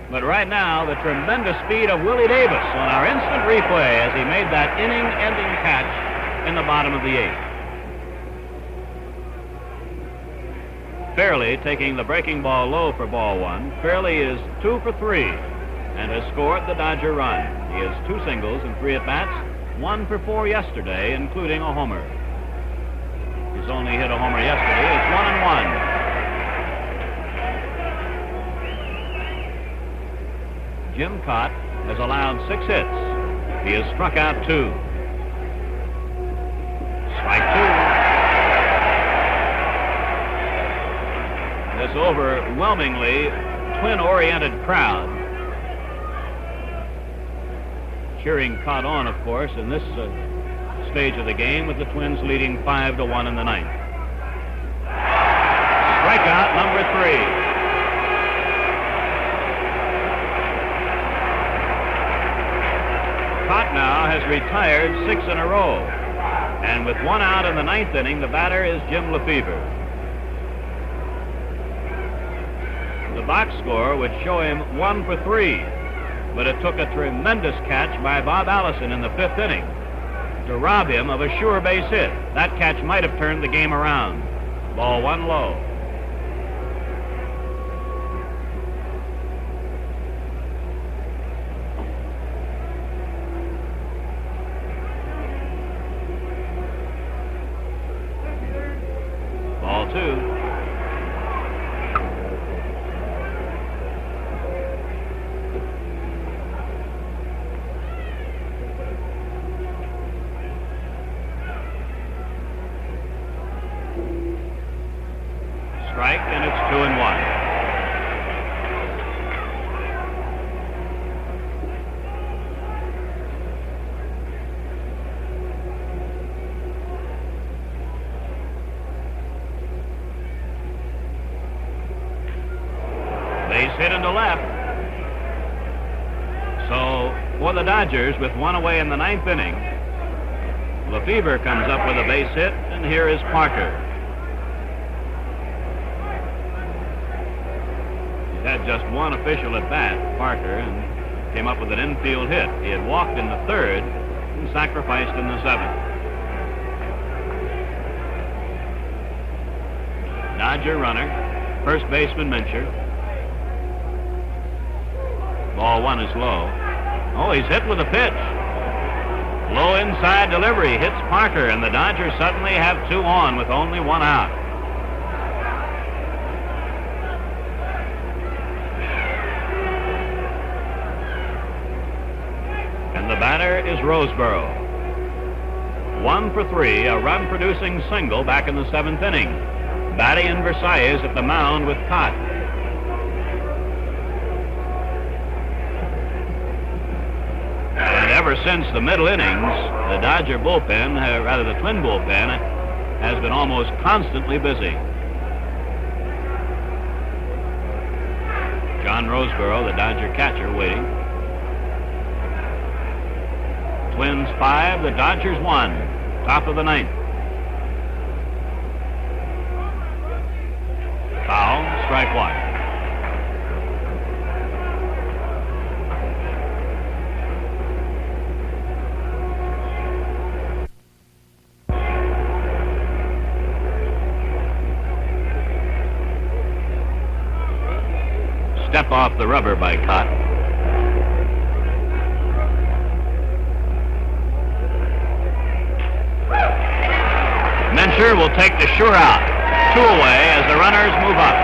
But right now, the tremendous speed of Willie Davis on our instant replay as he made that inning-ending catch in the bottom of the 8th. Fairley taking the breaking ball low for ball 1. Fairley is 2 for 3 and has scored the Dodger run. He has 2 singles and 3 at-bats, 1 for 4 yesterday, including a homer. He's only hit a homer yesterday. It's 1-1. Jim Kaat has allowed 6 hits. He has struck out 2. Strike 2. This overwhelmingly Twin-oriented crowd cheering Kaat on, of course, in this stage of the game, with the Twins leading 5-1 in the 9th. Strikeout number 3. Kaat now has retired 6 in a row, and with 1 out in the 9th inning, the batter is Jim Lefevre. The box score would show him 1 for 3, but it took a tremendous catch by Bob Allison in the 5th inning to rob him of a sure base hit. That catch might have turned the game around. Ball 1 low. 2. Strike, and it's 2-1. Base hit into left. So for the Dodgers, with one away in the 9th inning, Lefevre comes up with a base hit, and here is Parker. He's had just one official at bat, Parker, and came up with an infield hit. He had walked in the 3rd and sacrificed in the 7th. Dodger runner, first baseman Mincher. Ball 1 is low. Oh, he's hit with a pitch. Low inside delivery hits Parker, and the Dodgers suddenly have 2 on with only 1 out. And the batter is Roseboro. 1 for 3, a run-producing single back in the 7th inning. Batty and Versailles at the mound with Kaat. And ever since the middle innings, the Dodger bullpen, rather the Twin bullpen, has been almost constantly busy. John Roseboro, the Dodger catcher, waiting. Twins 5, the Dodgers 1, top of the 9th. Foul, strike 1. Step off the rubber by Kaat. Mincher will take the sure out. 2 away as the runners move up.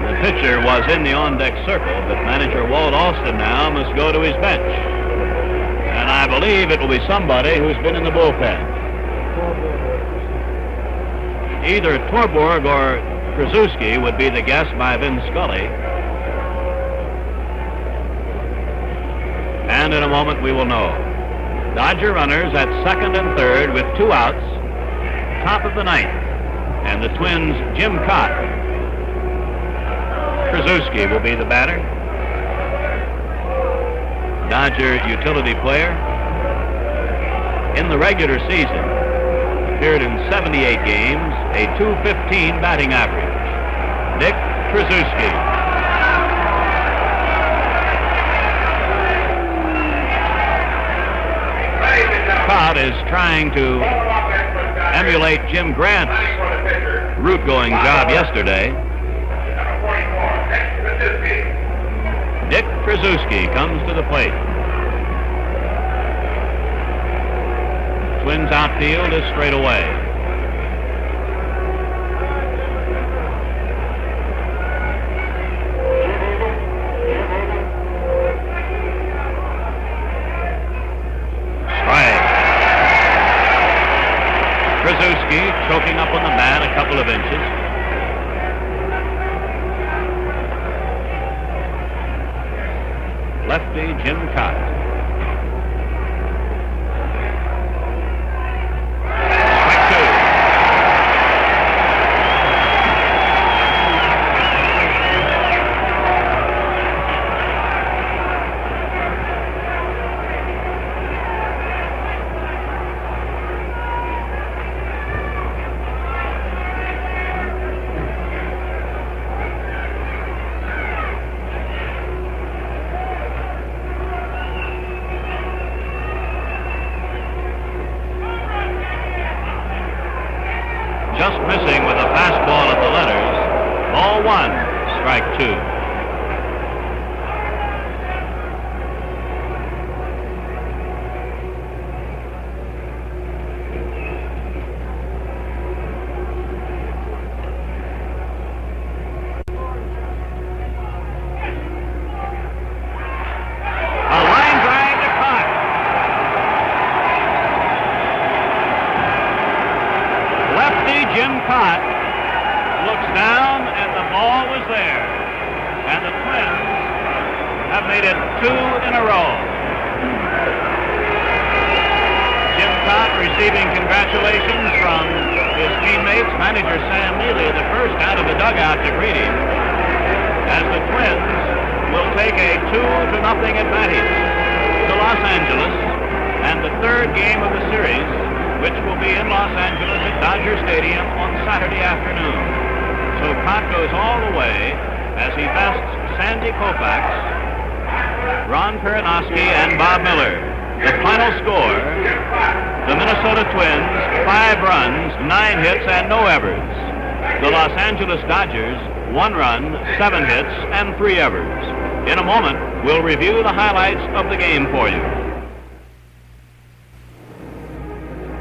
The pitcher was in the on-deck circle, but manager Walt Alston now must go to his bench. And I believe it will be somebody who's been in the bullpen. Either Torborg or Krasuski would be the guess by Vin Scully. And in a moment we will know. Dodger runners at 2nd and 3rd with 2 outs, top of the 9th. And the Twins' Jim Kaat. Krasuski will be the batter. Dodger utility player. In the regular season, appeared in 78 games, a .215 batting average. Dick Krasuski. Kaat is trying to emulate Jim Grant's route-going job yesterday. Dick Krasuski comes to the plate. Twins outfield is straight away. Strike. Krasuski choking up on the bat a couple of inches. Lefty Jim Kaat. Strike 2. made it 2 in a row. Jim Kaat receiving congratulations from his teammates, manager Sam Neely, the first out of the dugout to greet him, as the Twins will take a 2-0 advantage to Los Angeles, and the third game of the series, which will be in Los Angeles at Dodger Stadium on Saturday afternoon. So Kaat goes all the way as he bests Sandy Koufax, Ron Peronowski, and Bob Miller. The final score, the Minnesota Twins, 5 runs, 9 hits, and no errors. The Los Angeles Dodgers, 1 run, 7 hits, and 3 errors. In a moment, we'll review the highlights of the game for you.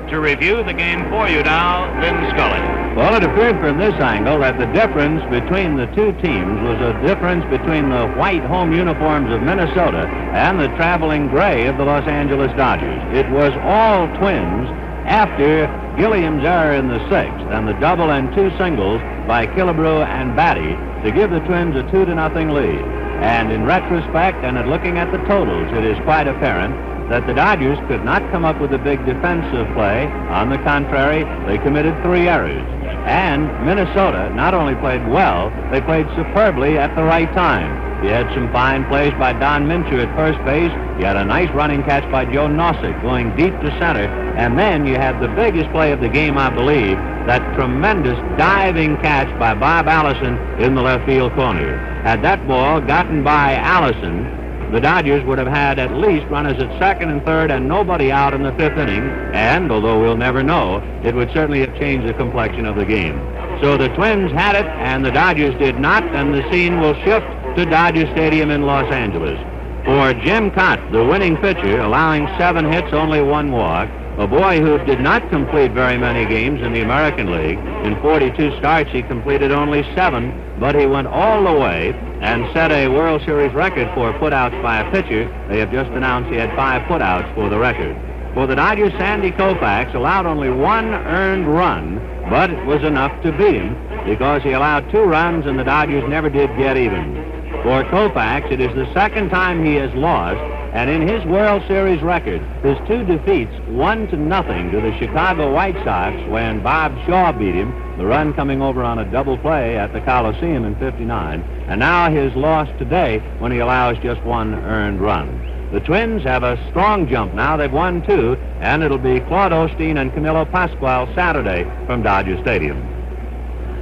To review the game for you now, Lynn Scully.
Well, it appeared from this angle that the difference between the two teams was a difference between the white home uniforms of Minnesota and the traveling gray of the Los Angeles Dodgers. It was all Twins after Gilliam's error in the 6th and the double and 2 singles by Killebrew and Batty to give the Twins a 2-0 lead. And in retrospect, and at looking at the totals, it is quite apparent that the Dodgers could not come up with a big defensive play. On the contrary, they committed 3 errors. And Minnesota not only played well, they played superbly at the right time. You had some fine plays by Don Mincher at first base. You had a nice running catch by Joe Nossick going deep to center. And then you had the biggest play of the game, I believe, that tremendous diving catch by Bob Allison in the left field corner. Had that ball gotten by Allison, the Dodgers would have had at least runners at second and third and nobody out in the 5th inning, and although we'll never know, it would certainly have changed the complexion of the game. So the Twins had it and the Dodgers did not, and the scene will shift to Dodger Stadium in Los Angeles. For Jim Kaat, the winning pitcher, allowing 7 hits, only 1 walk, a boy who did not complete very many games in the American League. In 42 starts, he completed only 7, but he went all the way and set a World Series record for putouts by a pitcher. They have just announced he had 5 putouts for the record. For the Dodgers, Sandy Koufax allowed only 1 earned run, but it was enough to beat him because he allowed 2 runs and the Dodgers never did get even. For Koufax, it is the second time he has lost, and in his World Series record, his 2 defeats, 1-0 to the Chicago White Sox when Bob Shaw beat him, the run coming over on a double play at the Coliseum in '59, and now his loss today when he allows just 1 earned run. The Twins have a strong jump now. They've won 2, and it'll be Claude Osteen and Camilo Pascual Saturday from Dodger Stadium.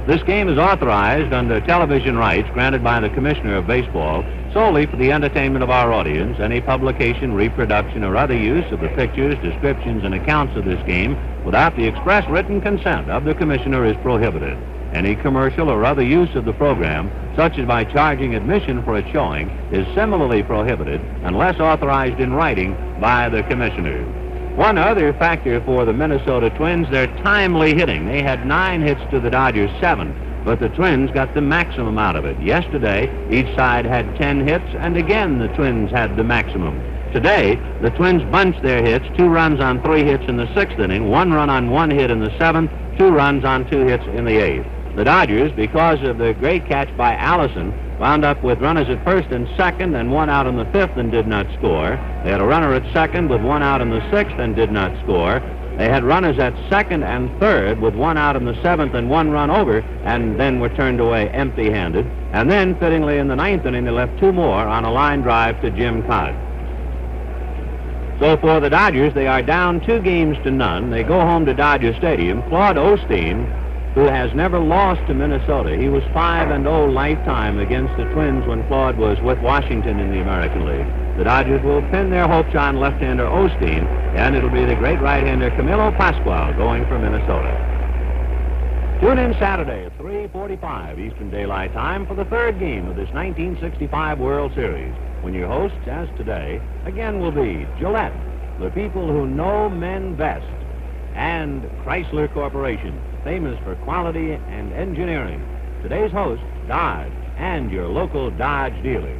This game is authorized under television rights granted by the Commissioner of Baseball solely for the entertainment of our audience. Any publication, reproduction, or other use of the pictures, descriptions, and accounts of this game without the express written consent of the Commissioner is prohibited. Any commercial or other use of the program, such as by charging admission for its showing, is similarly prohibited unless authorized in writing by the Commissioner. One other factor for the Minnesota Twins, their timely hitting. They had 9 hits to the Dodgers' 7, but the Twins got the maximum out of it. Yesterday, each side had 10 hits, and again the Twins had the maximum. Today, the Twins bunched their hits, 2 runs on 3 hits in the 6th inning, 1 run on 1 hit in the 7th, 2 runs on 2 hits in the 8th. The Dodgers, because of the great catch by Allison, wound up with runners at first and second and 1 out in the 5th and did not score. They had a runner at second with 1 out in the 6th and did not score. They had runners at second and third with 1 out in the 7th and 1 run over, and then were turned away empty-handed. And then, fittingly, in the 9th inning, they left 2 more on a line drive to Jim Kaat. So for the Dodgers, they are down 2-0. They go home to Dodger Stadium. Claude Osteen, who has never lost to Minnesota. He was 5-0 lifetime against the Twins when Claude was with Washington in the American League. The Dodgers will pin their hopes on left-hander Osteen, and it'll be the great right-hander Camilo Pascual going for Minnesota. Tune in Saturday at 3:45 Eastern Daylight Time for the 3rd game of this 1965 World Series, when your hosts, as today, again will be Gillette, the people who know men best, and Chrysler Corporation, famous for quality and engineering. Today's host, Dodge, and your local Dodge dealer.